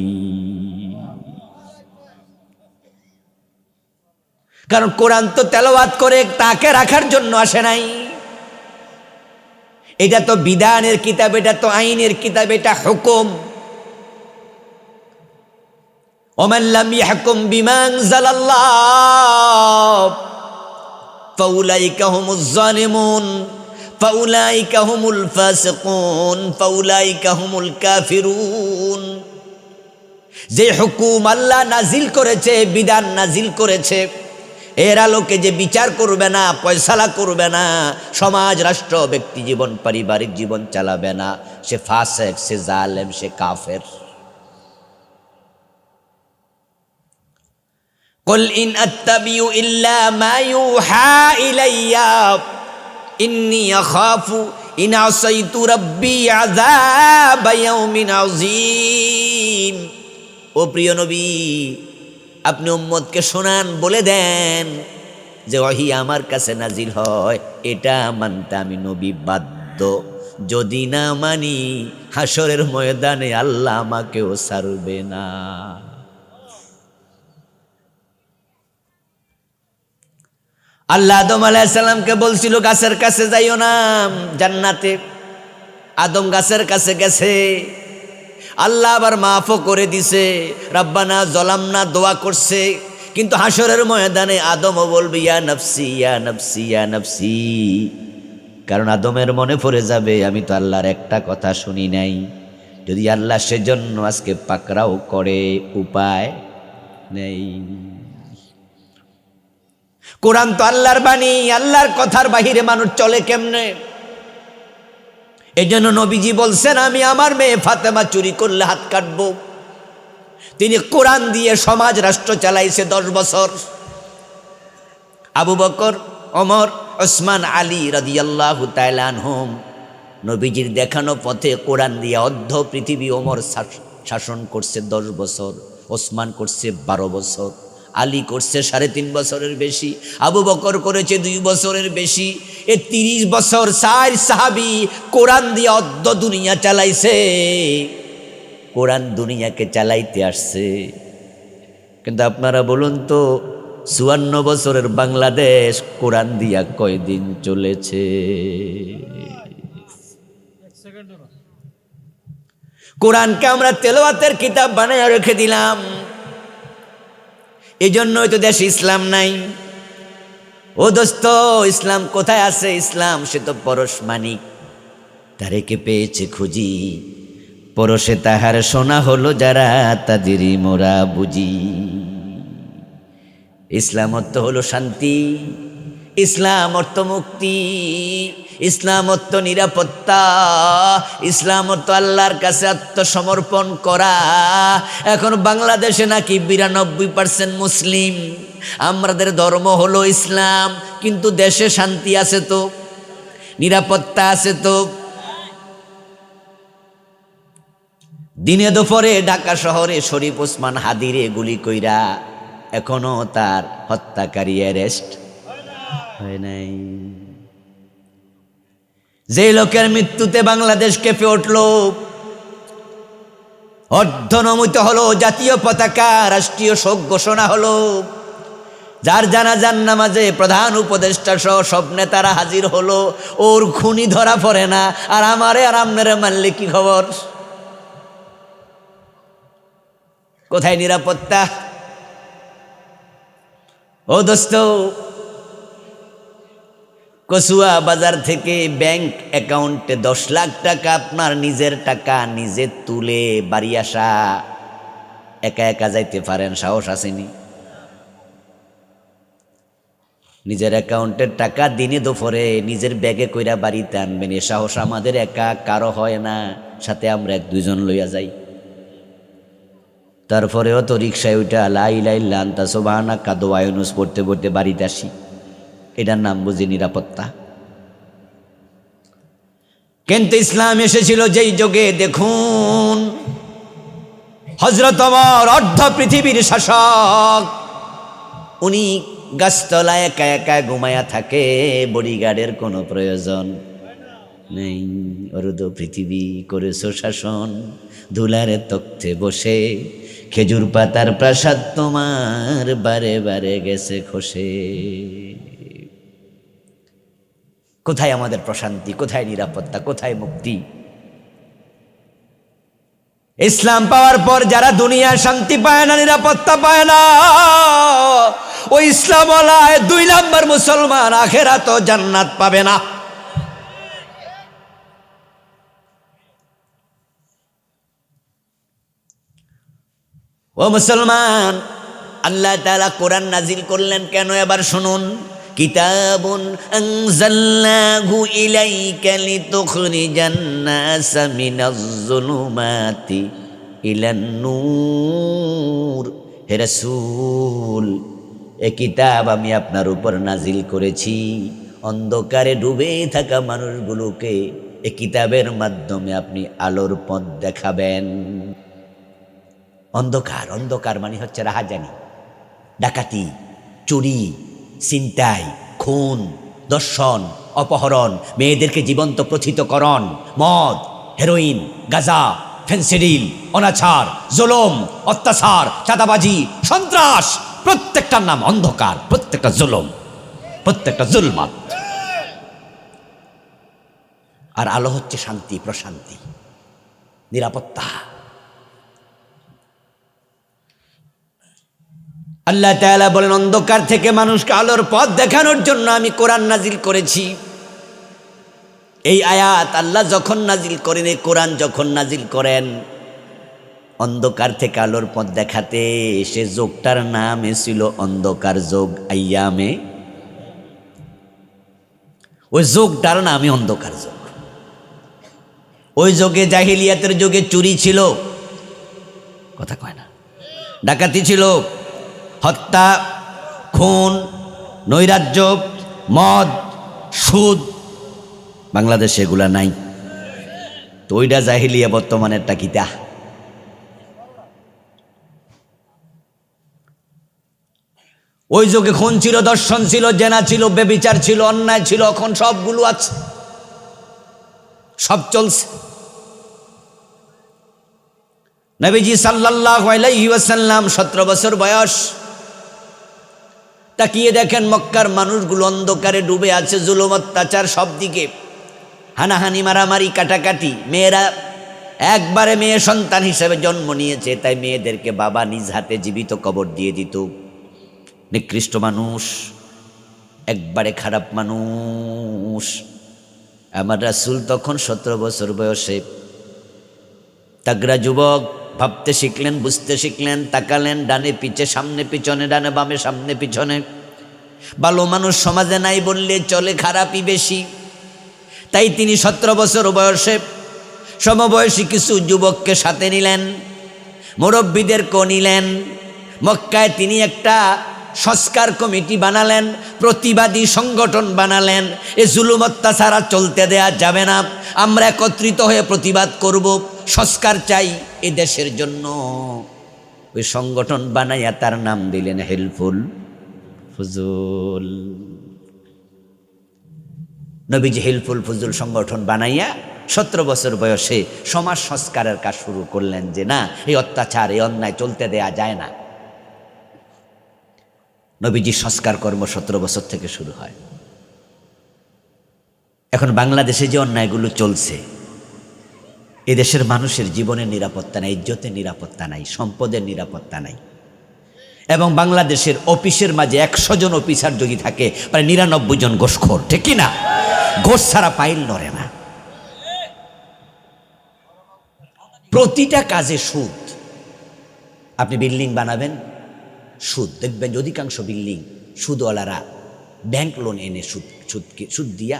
কারণ কোরআন তো তেলাওয়াত করে তাকে রাখার জন্য আসে নাই। এটা তো বিধানের কিতাব, এটা তো আইনের কিতাব, এটা হুকুম। ওমান লাম ইয়াহকুম বিমা আনজালাল্লাহ ফাউলাইকা হুমুজ জালিমুন ফাউলাইকা হুমুল ফাসিকুন ফাউলাইকা হুমুল কাফিরুন। যে হুকুম আল্লাহ নাজিল করেছে, বিধান নাজিল করেছে, এর আলোকে যে বিচার করবে না, ফয়সালা করবে না, সমাজ, রাষ্ট্র, ব্যক্তি জীবন, পারিবারিক জীবন চালাবে না, সে ফাসিক, সে জালেম, সে কাফের। কুল ইন আত্তাবিউ ইল্লা মা ইউহা ইলাইয়া ইন্নী আখাফু ইন আসাইতু রাব্বি আযাব ইয়াউমিন আযীম। ও প্রিয় নবী, আপনি উম্মতকে শোনান, বলে দেন যে ওহী আমার কাছে নাজিল হয়, এটা মানতে আমি নবী বাধ্য। যদি না মানি হাসরের ময়দানে আল্লাহ আমাকেও ছাড়বে না। আল্লাহ আদম আলাইহিস সালামকে বলছিল গাছের কাছে যাইও না, জান্নাতে। আদম গাছের কাছে গেছে, আল্লাহ আবার মাফও করে দিছে, রাব্বানা যালামনা দোয়া করছে, কিন্তু হাসরের ময়দানে আদমও বলবে ইয়া নফসি ইয়া নফসি ইয়া নফসি, কারণ আদমের মনে পড়ে যাবে আমি তো আল্লাহর একটা কথা শুনি নাই। যদি আল্লাহ সেজন্য আজকে পাকড়াও করে, উপায় নেই। কোরআন তো আল্লাহর বাণী, আল্লাহর কথার বাহিরে মানুষ চলে কেমনে? এই জন্য নবীজি বলছেন আমি আমার মেয়ে ফাতেমা চুরি করলে হাত কাটবো। তিনি কোরআন দিয়ে সমাজ, রাষ্ট্র চালাইছে 10 বছর। আবু বকর, ওমর, ওসমান, আলী রাদিয়াল্লাহু তাআলা আনহুম নবীজির দেখানো পথে কোরআন দিয়ে অর্ধ পৃথিবী ওমর শাসন করছে 10 বছর, ওসমান করছে 12 বছর, আলী করছে 3.5 বছরের বেশি, আবু বকর করেছে 2 বছরের বেশি। এ 30 বছর 4 সাহাবী কোরআন দিয়ে অর্ধ দুনিয়া চালাইছে, কোরআন দুনিয়াকে চালাইতে আসছে। কিন্তু আপনারা বলুন তো 54 বছরের বাংলাদেশ কোরআন দিয়া কয়দিন চলেছে? কোরআনকে আমরা তেলাওয়াতের কিতাব বানায় রেখে দিলাম, এই জন্যই তো দেশে ইসলাম নাই। ও দোস্ত, ইসলাম কোথায় আছে? ইসলাম সে তো পরশ মানিক, তারেকে পেয়েছে খুঁজি, পরশে তাহার সোনা হলো যারা, তাদেরই মোরা বুঝি। ইসলাম অর্থ হলো শান্তি, ইসলাম অর্থ মুক্তি, ইসলাম অর্থ নিরাপত্তা, ইসলাম অর্থ আল্লাহর কাছে আত্মসমর্পণ করা। এখন বাংলাদেশে নাকি 92% মুসলিম, আমাদের ধর্ম হলো ইসলাম, কিন্তু দেশে শান্তি আছে তো, নিরাপত্তা আছে তো? দিনে দুপুরে ঢাকা শহরে শরীফ ওসমান হাদিরে গুলি কইরা এখনো তার হত্যাকারী অ্যারেস্ট হয় নাই। যে লোকের মৃত্যুতে বাংলাদেশ কেঁপে উঠল, অর্ধনমিত হলো জাতীয় পতাকা, রাষ্ট্রীয় শোক ঘোষণা হলো, যার জানাজার নামাজে প্রধান উপদেষ্টা সহ সব নেতারা হাজির হলো, ওর খুনি ধরা পড়ে না, আর আমারে আর আপনারে মানলে কি খবর? কোথায় নিরাপত্তা? ও দোস্ত, কচুয়া বাজার থেকে ব্যাংক অ্যাকাউন্টে 10 লাখ টাকা আপনার নিজের টাকা নিজে তুলে বাড়ি আসা, একা একা যাইতে পারেন? সাহস আসেনি? নিজের অ্যাকাউন্টের টাকা দিনে দুপুরে নিজের ব্যাগে কইরা বাড়িতে আনবেন, এ সাহস আমাদের একা কারো হয় না, সাথে আমরা 1-2 জন লইয়া যাই। তারপরেও তো রিক্সায় ওইটা লা ইলাহা ইল্লা আনতা সুবহানাকা দোয়া ইউনুস পড়তে পড়তে বাড়িতে আসি। এটার নাম বুঝি নিরাপত্তা? কিন্তু ইসলাম এসেছিল যেই যুগে, দেখুন হযরত ওমর অর্ধ পৃথিবীর শাসক, উনি গাছতলায় একা একা ঘুমায়া থাকে, বডিগার্ডের কোনো প্রয়োজন নেই। অর্ধ পৃথিবী করেছো শাসন, ধুলারে তখ্তে বসে, খেজুর পাতার প্রাসাদ তোমার বারে বারে গেছে খসে। কোথায় আমাদের প্রশান্তি? কোথায় নিরাপত্তা? কোথায় মুক্তি? ইসলাম পাওয়ার পর যারা দুনিয়া শান্তি পায় না, নিরাপত্তা পায় না, ওই ইসলামওয়ালায় 2 নাম্বার মুসলমান আখেরাত ও জান্নাত পাবে না। ও মুসলমান, আল্লাহ তাআলা কোরআন নাজিল করলেন কেন? এবার শুনুন। কিতাবুন আনজালনাহু ইলাইকা লিতুখরিজান নাসা মিনাজ যুলুমাতি ইলান নূর। হে রাসূল, এ কিতাব আমি আপনার উপর নাজিল করেছি অন্ধকারে ডুবে থাকা মানুষগুলোকে এ কিতাবের মাধ্যমে আপনি আলোর পথ দেখাবেন। অন্ধকার, অন্ধকার মানে হচ্ছে রাহাজানি, ডাকাতি, চুরি, ছিনতাই, খুন, দর্শন, অপহরণ, মেয়েদেরকে জীবন্ত প্রথিতকরণ, মদ, হেরোইন, গাঁজা, ফেন্সিডিল, অনাচার, জুলুম, অত্যাচার, চাঁদাবাজি, সন্ত্রাস, প্রত্যেকটার নাম অন্ধকার, প্রত্যেকটা জুলুম, প্রত্যেকটা জুলমাত। আর আলো হচ্ছে শান্তি, প্রশান্তি, নিরাপত্তা। আল্লাহ তাআলা বলেন, অন্ধকার থেকে মানুষকে আলোর পথ দেখানোর জন্য আমি কোরআন নাজিল করেছি। এই আয়াত আল্লাহ যখন নাজিল করেন, এই কোরআন যখন নাজিল করেন অন্ধকার থেকে আলোর পথ দেখাতে, সে যুগটার নাম ছিল অন্ধকার যুগ, আইয়ামে। ওই যুগটার নামই অন্ধকার যুগ। ওই যুগে, জাহিলিয়াতের যুগে চুরি ছিল, কথা কয় না, ডাকাতি ছিল, হত্যা, খুন, নৈরাজ্য, মদ, সুদ। বাংলাদেশে এগুলা নাই তো, ওইটা জাহিলিয়া, বর্তমানেরটা কিতা? ওই যুগে খুন ছিল, দর্শন ছিল, জেনা ছিল, ব্যভিচার ছিল, অন্যায় ছিল, এখন সবগুলো আছে, সব চলছে। নবীজি সাল্লাল্লাহু আলাইহি ওয়াসাল্লাম 17 বছর বয়স, তাকিয়ে দেখেন মক্কার মানুষগুলো অন্ধকারে ডুবে আছে, জুলুম অত্যাচার সব দিকে, হানাহানি, মারামারি, কাটাকাটি। মেয়েরা একবারে মেয়ে সন্তান হিসেবে জন্ম নিয়েছে, তাই মেয়েদেরকে বাবা নিজ হাতে জীবিত কবর দিয়ে দিত। নিকৃষ্ট মানুষ, একবারে খারাপ মানুষ। আমার রাসূল তখন 17 বছর বয়সে, তাগড়া যুবক, ভাবতে শিখলেন, বুঝতে শিখলেন, তাকালেন ডানে পিছে, সামনে পিছনে, ডানে বামে, সামনে পিছনে। ভালো মানুষ সমাজে নাই বললে চলে, খারাপই বেশি। তাই তিনি 17 বছর বয়সে সমবয়সী কিছু যুবককে সাথে নিলেন, মুরব্বীদেরকেও নিলেন। মক্কায় তিনি একটা সংস্কার কমিটি বানালেন, প্রতিবাদী সংগঠন বানালেন। এ জুলুম অত্যাচার চলতে দেয়া যাবে না, আমরা একত্রিত হয়ে প্রতিবাদ করব, সংস্কার চাই এ দেশের জন্য। ওই সংগঠন বানাইয়া তার নাম দিলেন হিলফুল ফুজুল। নবীজি হিলফুল ফুজুল সংগঠন বানাইয়া 17 বছর বয়সে সমাজ সংস্কারের কাজ শুরু করলেন যে না, এই অত্যাচার এই অন্যায় চলতে দেয়া যায় না। নবীজি সংস্কার কর্ম 17 বছর থেকে শুরু হয়। এখন বাংলাদেশে যে অন্যায়গুলো চলছে, এদেশের মানুষের জীবনের নিরাপত্তা নাই, ইজ্জতের নিরাপত্তা নাই, সম্পদের নিরাপত্তা নাই। এবং বাংলাদেশের অফিসের মাঝে 100 জন অফিসার যদি থাকে, প্রায় 99 জন ঘোষখোর, ঠিক কি না? ঘোষ ছাড়া পাইল নড়ে না। প্রতিটা কাজে সুদ। আপনি বিল্ডিং বানাবেন, সুদ। দেখবেন অধিকাংশ বিল্ডিং সুদওয়ালারা ব্যাংক লোন এনে সুদ দিয়া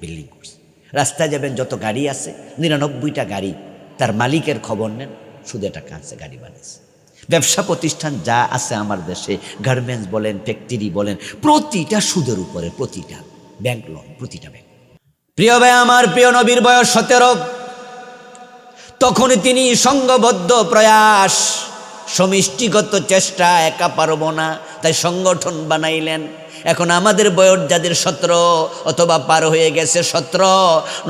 বিল্ডিং করছে। রাস্তায় যাবেন, যত গাড়ি আছে 99টা গাড়ি তার মালিকের খবর নেন, সুদে টাকা আছে, গাড়ি বানিয়েছে। ব্যবসা প্রতিষ্ঠান যা আছে আমার দেশে, গার্মেন্টস বলেন, ফ্যাক্টরি বলেন, প্রতিটা সুদের উপরে, প্রতিটা ব্যাংক লোন, প্রতিটা ব্যাংক। প্রিয় ভাই আমার, প্রিয় নবীর বয়স 17। তখনই তিনি সংঘবদ্ধ প্রয়াস, সমষ্টিগত চেষ্টা, একা পারবো না, তাই সংগঠন বানাইলেন। এখন আমাদের বয়স যাদের 17 অথবা পার হয়ে গেছে 17,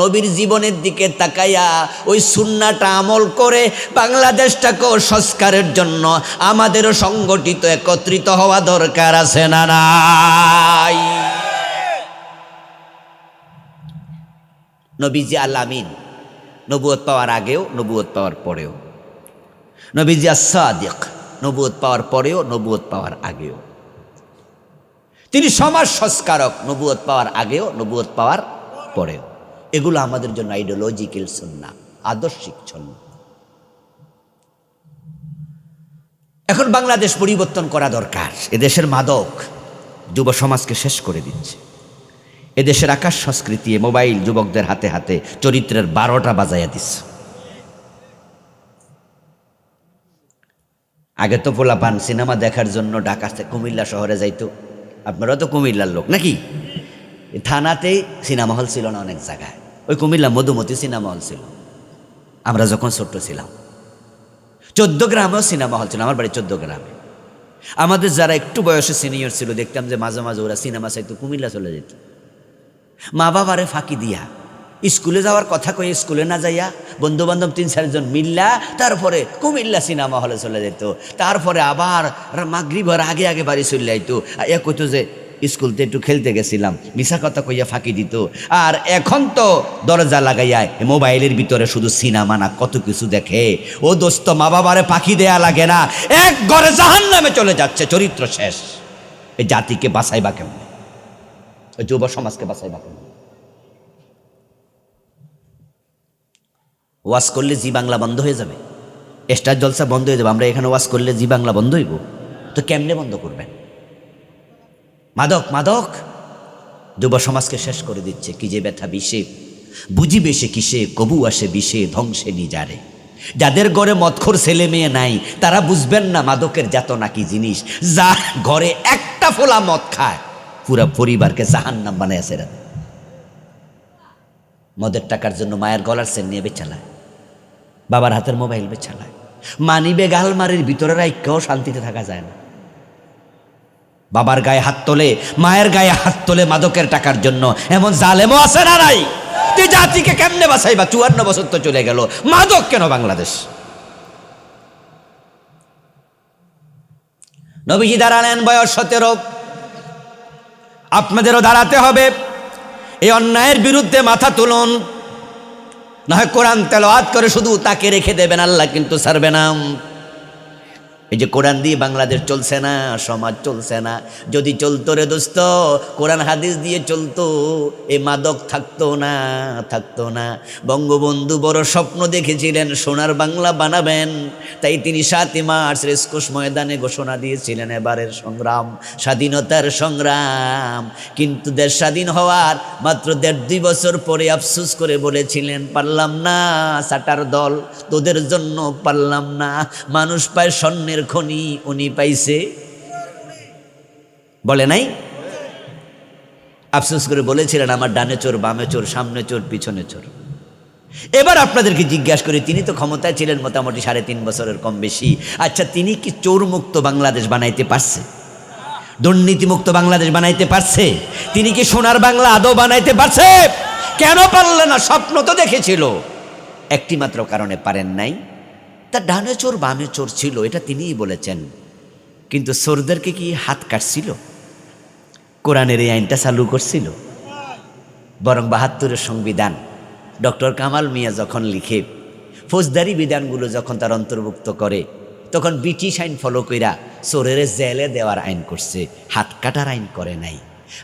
নবীর জীবনের দিকে তাকাইয়া ওই সুন্নাটা আমল করে বাংলাদেশটাকেও সংস্কারের জন্য আমাদেরও সংগঠিত একত্রিত হওয়া দরকার আছে না নাই? নবীজি আল আমিন, নবুয়ত পাওয়ার আগেও, নবুয়ত পাওয়ার পরেও। নবীজি আস-সাদিক, নবুয়ত পাওয়ার পরেও, নবুয়ত পাওয়ার আগেও। তিনি সমাজ সংস্কারক, নবুয়ত পাওয়ার আগেও, নবুয়ত পাওয়ার পরেও। এগুলো আমাদের জন্য আইডিওলজিক্যাল সুন্নাহ, আদর্শিক ছন্ন। এখন বাংলাদেশ পরিবর্তন করা দরকার। এদেশের মাদক যুব সমাজকে শেষ করে দিচ্ছে। এদেশের আকাশ সংস্কৃতি, মোবাইল যুবকদের হাতে হাতে চরিত্রের 12টা বাজাইয়া দিচ্ছে। আগে তো পোলাপান সিনেমা দেখার জন্য ঢাকা থেকে কুমিল্লা শহরে যাইতো। আপনারা তো কুমিল্লার লোক নাকি? থানাতেই সিনেমা হল ছিল না অনেক জায়গায়। ওই কুমিল্লা মধুমতি সিনেমা হল ছিল আমরা যখন ছোট্ট ছিলাম। 14 গ্রামেও সিনেমা হল ছিল, আমার বাড়ি 14 গ্রামে। আমাদের যারা একটু বয়সে সিনিয়র ছিল, দেখতাম যে মাঝে মাঝে ওরা সিনেমা চাইতো কুমিল্লা চলে যেত। মা বাবারে ফাঁকি দিয়া স্কুলে যাওয়ার কথা কয়ে স্কুলে না যাইয়া বন্ধু বান্ধব 3-4 জন মিল্লা তারপরে কুমিল্লা সিনেমা হলে চলে যেত। তারপরে আবার মাগরিবের আগে আগে বাড়ি চলে যাইতো। এ কইতো যে স্কুলতে একটু খেলতে গেছিলাম, মিশা কথা কইয়া ফাঁকি দিত। আর এখন তো দরজা লাগাইয়া মোবাইলের ভিতরে শুধু সিনেমা না কত কিছু দেখে। ও দোস্ত, মা বাবারে ফাঁকি দেয়া লাগে না, এক ঘরে জাহান্নামে চলে যাচ্ছে, চরিত্র শেষ। এই জাতিকে বাঁচাইবা কেমন? যুব সমাজকে বাঁচাইবা কেমন? ওয়াজ করলে জি বাংলা বন্ধ হয়ে যাবে, স্টার জলসা বন্ধ হয়ে যাবে। আমরা এখানে ওয়াজ করলে জি বাংলা বন্ধ হইব? তো কেমনে বন্ধ করবেন? মাদক, মাদক যুব সমাজকে শেষ করে দিচ্ছে। কি যে ব্যথা বিষে, বুঝিবে সে কিসে, কবু আসে বিষে ধ্বংসে নিজারে। যাদের ঘরে মদখোর ছেলে মেয়ে নাই, তারা বুঝবেন না মাদকের যাতনা কি জিনিস। যার ঘরে একটা ফোলা মদ খায়, পুরা পরিবারকে জাহান্নাম বানায় আছে। মদের টাকার জন্য মায়ের গলার চেন নিয়ে বেচালায়, বাবার হাতের মোবাইল বেচালায়, মানিবে গালমারির ভিতরে রাইকেও শান্তিতে থাকা যায় না। বাবার গায়ে হাত তোলে, মায়ের গায়ে হাত তোলে মাদকের টাকার জন্য। এমন জালেমও আছে না নাই? তুই জাতিকে কেমনে বাঁচাইবা? 54 বছর তো চলে গেল, মাদক কেন বাংলাদেশ? নবীজি দাঁড়ালেন বয়স 17। আপনাদেরও দাঁড়াতে হবে। এই অন্যায়ের বিরুদ্ধে মাথা তুলুন, না হয় কোরআন তেলাওয়াত করে শুধু তাকে রেখে দেবেন, আল্লাহ কিন্তু ছাড়বে না। এই যে কোরআন দিয়ে বাংলাদেশ চলছে না, সমাজ চলছে না। যদি চলতো রে দোস্ত, কোরআন হাদিস দিয়ে চলতো, এই মাদক থাকতো না, থাকতো না। বঙ্গবন্ধু বড় স্বপ্ন দেখেছিলেন সোনার বাংলা বানাবেন, তাই তিনি 7 মার্চ রেসকোর্স ময়দানে ঘোষণা দিয়েছিলেন এবারের সংগ্রাম, স্বাধীনতার সংগ্রাম। কিন্তু দেশ স্বাধীন হওয়ার মাত্র 1.5-2 বছর পরে আফসোস করে বলেছিলেন, পারলাম না সাটার দল, তোদের জন্য পারলাম না। মানুষ পায় স্বর্ণের খনি, উনি পাইছে বলে নাই? আফসোস করে বলেছিলেন, আমার ডানে চোর, বামে চোর, সামনে চোর, পিছনে চোর। এবার আপনাদেরকে জিজ্ঞাসা করি, তিনি তো ক্ষমতায় ছিলেন মোটামুটি 3.5 বছরের কম বেশি। আচ্ছা, তিনি কি চোর মুক্ত বাংলাদেশ বানাইতে পারছে? দুর্নীতিমুক্ত বাংলাদেশ বানাইতে পারছে? তিনি কি সোনার বাংলা আদৌ বানাইতে পারছে? কেন পারল না? স্বপ্ন তো দেখেছিল, একটি মাত্র কারণে পারেন নাই, তার ডানে চোর বামে চোর ছিল, এটা তিনিই বলেছেন। কিন্তু চোরদেরকে কি হাত কাটছিল? কোরআনের এই আইনটা চালু করছিল? বরং ৭২-এর সংবিধান ডক্টর কামাল মিয়া যখন লিখে ফৌজদারি বিধানগুলো যখন তার অন্তর্ভুক্ত করে, তখন ব্রিটিশ আইন ফলো কইরা চোরের জেলে দেওয়ার আইন করছে, হাত কাটার আইন করে নাই।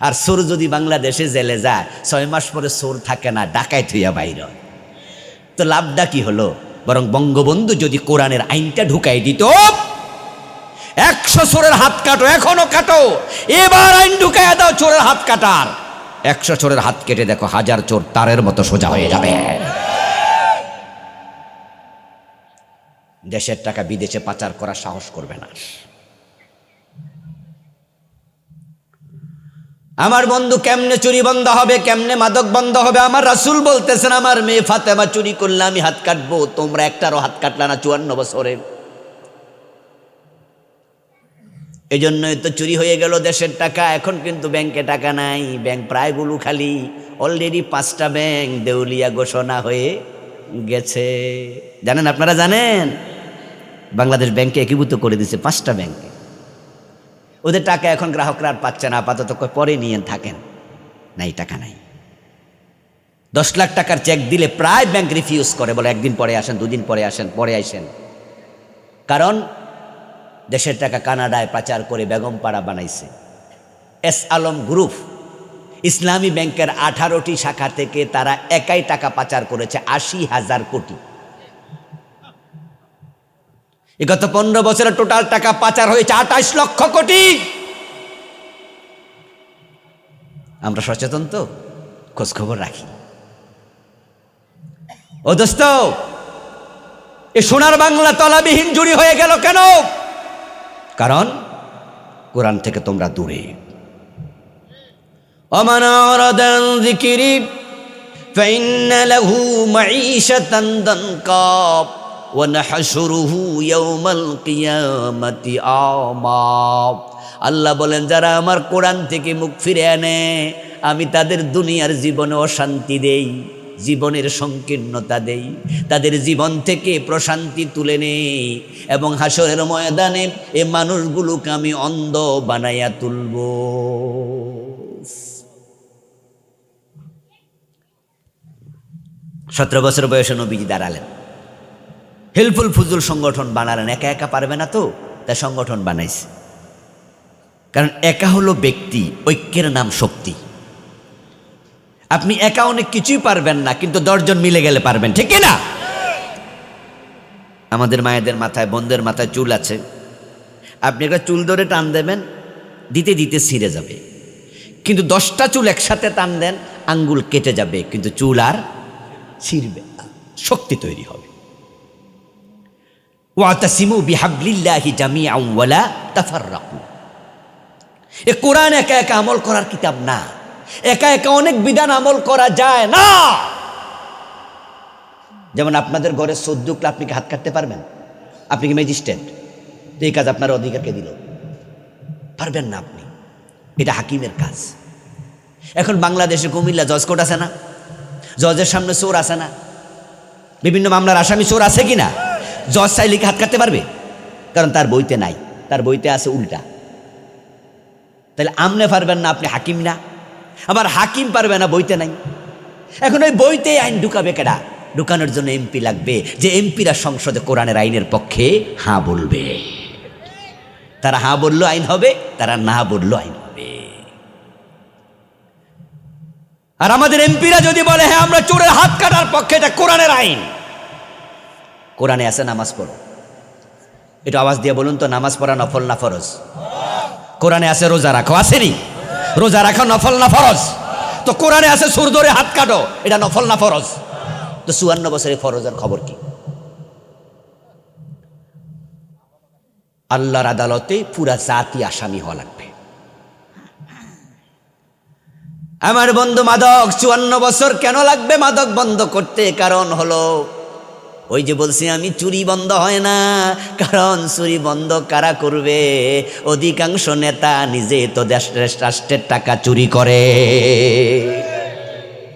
আর চোর যদি বাংলাদেশে জেলে যায় ৬ মাস পরে চোর থাকে না, ডাকাইত হইয়া বাইর হয়। তো লাভটা কি হলো? বরং বঙ্গবন্ধু যদি কোরআনের আইনটা ঢুকাই দিত, ১০০ চোরের হাত কাটো, এখনো কাটো, এবার আইন ঢুকাইয়া দাও চোরের হাত কাটার, ১০০ চোরের হাত কেটে দেখো ১০০০ চোর তারের মতো সোজা হয়ে যাবে। দেশের টাকা বিদেশে পাচার করার সাহস করবে না। আমার বন্ধু, কেমনে চুরি বন্ধ হবে? কেমনে মাদক বন্ধ হবে? আমার রাসূল বলতেছেন, আমার মেয়ে ফাতেমা চুরি করলে আমি হাত কাটবো, তোমরা একটারও হাত কাটলা না ৫৪ বছরে। এই জন্যই তো চুরি হয়ে গেল দেশের টাকা। এখন কিন্তু ব্যাংকে টাকা নাই, ব্যাংক প্রায়গুলো খালি। অলরেডি 5টা ব্যাংক দেউলিয়া ঘোষণা হয়ে গেছে, জানেন? আপনারা জানেন? বাংলাদেশ ব্যাংকে একীভূত করে দিয়েছে 5টা ব্যাংকে। ওদের টাকা এখন গ্রাহকরা আর পাচ্ছে না, আপাতত পরে নিয়ে থাকেন, নাই টাকা নাই। 10 লাখ টাকার চেক দিলে প্রায় ব্যাংক রিফিউজ করে, বলে একদিন পরে আসেন, দুদিন পরে আসেন, পরে আসেন। কারণ দেশের টাকা কানাডায় পাচার করে বেগমপাড়া বানাইছে। এস আলম গ্রুপ ইসলামী ব্যাংকের 18টি শাখা থেকে তারা একাই টাকা পাচার করেছে ৮০,০০০ কোটি। গত 15 বছরে টোটাল টাকা পাচার হয়েছে ২৮ লক্ষ কোটি। আমরা সচেতন তো, খোঁজ খবর রাখি। ও দোস্ত, এ সোনার বাংলা তলাবিহীন জুড়ি হয়ে গেল কেন? কারণ কোরআন থেকে তোমরা দূরে। ومن أعرض عن ذكري فإن له معيشة ضنكا ونحشره يوم القيامة أعمى। আল্লাহ বলেন, যারা আমার কোরআন থেকে মুখ ফিরে আনে, আমি তাদের দুনিয়ার জীবনে অশান্তি দেই, জীবনের সংকীর্ণতা দেই, তাদের জীবন থেকে প্রশান্তি তুলে নেই, এবং হাসরের ময়দানে এ মানুষগুলোকে আমি অন্ধ বানাইয়া তুলব। 17 বছর বয়সে নবীজি দাঁড়ালেন, হেল্পফুল ফুজুল সংগঠন বানালেন। একা একা পারবে না তো, তাই সংগঠন বানাইছে। কারণ একা হলো ব্যক্তি, ঐক্যের নাম শক্তি। আপনি একা অনেক কিছুই পারবেন না, কিন্তু 10 জন মিলে গেলে পারবেন, ঠিক কি না? আমাদের মায়েদের মাথায়, বোনদের মাথায় চুল আছে, আপনি একটা চুল ধরে টান দেবেন, দিতে দিতে ছিঁড়ে যাবে। কিন্তু 10টা চুল একসাথে টান দেন, আঙ্গুল কেটে যাবে, কিন্তু চুল আর ছিঁড়বে না, শক্তি তৈরি হবে। ওয়াতাসিমু বিহাবলিল্লাহি জামিআন ওয়ালা তাফাররাকু। এ কোরআন একা একা আমল করার কিতাব না, একা একা অনেক বিধান আমল করা যায় না। যেমন আপনাদের ঘরে 14 আপনি কি হাত কাটতে পারবেন? আপনি কি ম্যাজিস্ট্রেট? তো এই কাজ আপনার অধিকারকে দিল? পারবেন না আপনি, এটা হাকিমের কাজ। এখন বাংলাদেশে কুমিল্লা জজ কোর্ট আছে না? জজের সামনে চোর আছে না? বিভিন্ন মামলার আসামি চোর আছে কিনা? জজ চাইলে কি হাত কাটতে পারবে? কারণ তার বইতে নাই, তার বইতে আছে উল্টা। তাহলে আমনে পারবেন না, আপনি হাকিম না। আবার হাকিম পারবে না, বইতে নাই। এখন ওই বইতে আইন ঢুকাবে কেডা? ঢুকানোর জন্য এমপি লাগবে, যে এমপিরা সংসদে কোরআনের আইনের পক্ষে হ্যাঁ বলবে। তারা হ্যাঁ বললো আইন হবে, তারা না বললো আইন হবে। আর আমাদের এমপিরা যদি বলে হ্যাঁ আমরা চোরের হাত কাটার পক্ষে, এটা কোরআনের আইন। কোরআনে আছে নামাজ পড়ো, এটা আওয়াজ দিয়ে বলুন তো, নামাজ পড়া নফল না ফরজ? কোরআনে আছে রোজা রাখো, আসেনি? রোজা রাখো নফল না ফরজ? তো কোরআনে আছে সুর ধরে হাত কাটো, এটা নফল না ফরজ? তো 54 বছরের ফরজের খবর কি? আল্লাহর আদালতে পুরা জাতি আসামি হওয়া লাগবে। আমার বন্ধু, মাদক 54 বছর কেন লাগবে মাদক বন্ধ করতে? কারণ হলো ওই যে বলছি আমি, চুরি বন্ধ হয় না, কারণ চুরি বন্ধ কারা করবে? অধিকাংশ নেতা নিজে তো রাষ্ট্রের টাকা চুরি করে।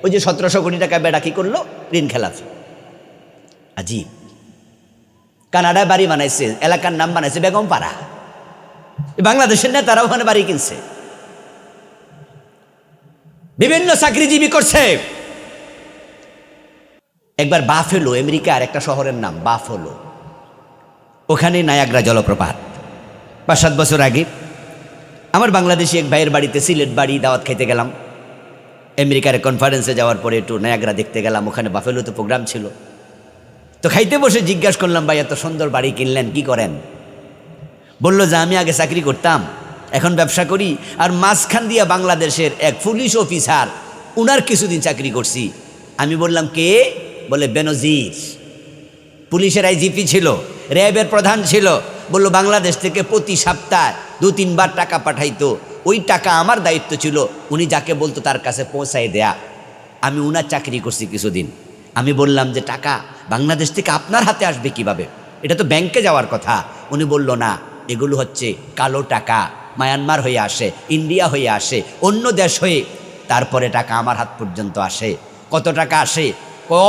ওই যে 1700 কোটি টাকা বেটা কি করলো? ঋণ খেলাফি। আজীব। কানাডায় বাড়ি বানাইছে, এলাকার নাম বানাইছে বেগম পাড়া। বাংলাদেশের নেতারা ওখানে বাড়ি কিনছে, বিভিন্ন চাকরিজীবী করছে। একবার বাফেলো, আমেরিকার একটা শহরের নাম বাফেলো, ওখানে নায়াগ্রা জলপ্রপাত। 5-7 বছর আগে আমার বাংলাদেশি এক ভাইয়ের বাড়িতে, সিলেট বাড়ি, দাওয়াত খাইতে গেলাম। আমেরিকার কনফারেন্সে যাওয়ার পরে একটু নায়াগ্রা দেখতে গেলাম, ওখানে বাফেলোতে প্রোগ্রাম ছিল। তো খাইতে বসে জিজ্ঞাসা করলাম, ভাই এত সুন্দর বাড়ি কিনলেন, কি করেন? বলল যে আমি আগে চাকরি করতাম, এখন ব্যবসা করি, আর মাঝখান দিয়া বাংলাদেশের এক পুলিশ অফিসার, উনার কিছুদিন চাকরি করছি। আমি বললাম কে? বলে বেনজির, পুলিশের আইজিপি ছিল, র্যাবের প্রধান ছিল। বলল বাংলাদেশ থেকে প্রতি সপ্তাহে 2-3 বার টাকা পাঠাইতো, ওই টাকা আমার দায়িত্ব ছিল, উনি যাকে বলতো তার কাছে পৌঁছায় দেয়া। আমি উনার চাকরি করছি কিছুদিন। আমি বললাম যে টাকা বাংলাদেশ থেকে আপনার হাতে আসবে কিভাবে? এটা তো ব্যাংকে যাওয়ার কথা। উনি বলল না, এগুলো হচ্ছে কালো টাকা, মায়ানমার হয়ে আসে, ইন্ডিয়া হয়ে আসে, অন্য দেশ হয়ে, তারপরে টাকা আমার হাত পর্যন্ত আসে। কত টাকা আসে?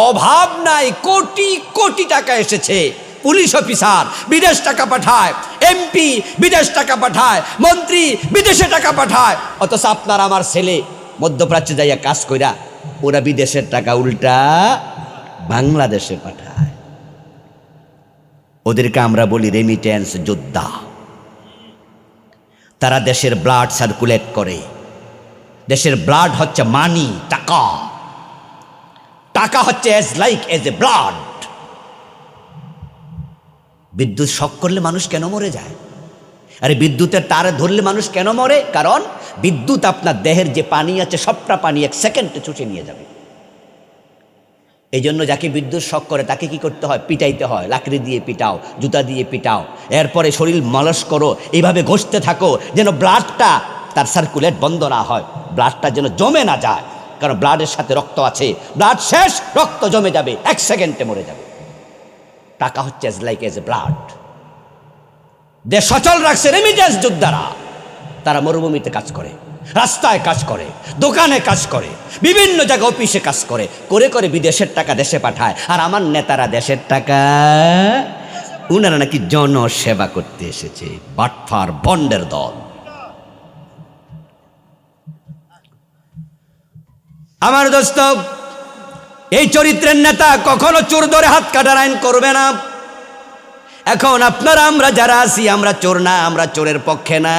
অভাব নাই, কোটি কোটি টাকা এসেছে। পুলিশ অফিসার বিদেশ টাকা পাঠায়, এমপি বিদেশ টাকা পাঠায়, মন্ত্রী বিদেশে টাকা পাঠায়, অথচ আপনার আমার ছেলে মধ্যপ্রাচ্যে যাইয়া কাজ কইরা ওরা বিদেশের টাকা উল্টা বাংলাদেশে পাঠায়। ওদেরকে আমরা বলি রেমিটেন্স যোদ্ধা। তারা দেশের ব্লাড সার্কুলেট করে। দেশের ব্লাড হচ্ছে মানি, টাকা। টাকা হচ্ছে এজ এ ব্লাড। বিদ্যুৎ শক করলে মানুষ কেন মরে যায়? আরে বিদ্যুতের তারে ধরলে মানুষ কেন মরে? কারণ বিদ্যুৎ আপনার দেহের যে পানি আছে সবটা পানি 1 সেকেন্ডে চুষে নিয়ে যাবে। এই জন্য যাকে বিদ্যুৎ শক করে তাকে কি করতে হয়? পিটাইতে হয়। লাকড়ি দিয়ে পিটাও, জুতা দিয়ে পিটাও, এরপরে শরীর মালিশ করো, এইভাবে ঘষতে থাকো যেন ব্লাডটা তার সার্কুলেট বন্ধ না হয়, ব্লাডটা যেন জমে না যায়। কারণ ব্লাডের সাথে রক্ত আছে, ব্লাড শেষ, রক্ত জমে যাবে, 1 সেকেন্ডে মরে যাবে। টাকা হচ্ছে এজ এ ব্লাড। দেশ সচল রাখছে রেমিটেন্স যোদ্ধারা। তারা মরুভূমিতে কাজ করে, রাস্তায় কাজ করে, দোকানে কাজ করে, বিভিন্ন জায়গায় অফিসে কাজ করে, করে করে বিদেশের টাকা দেশে পাঠায়। আর আমার নেতারা দেশের টাকা, উনারা নাকি জনসেবা করতে এসেছে। বাটফার বন্ডের দল। আমার দোস্ত, এই চরিত্রের নেতা কখনো চোর ধরে হাত কাটার আইন করবে না। এখন আপনারা আমরা যারা আছি, আমরা চোর না, আমরা চোরের পক্ষে না।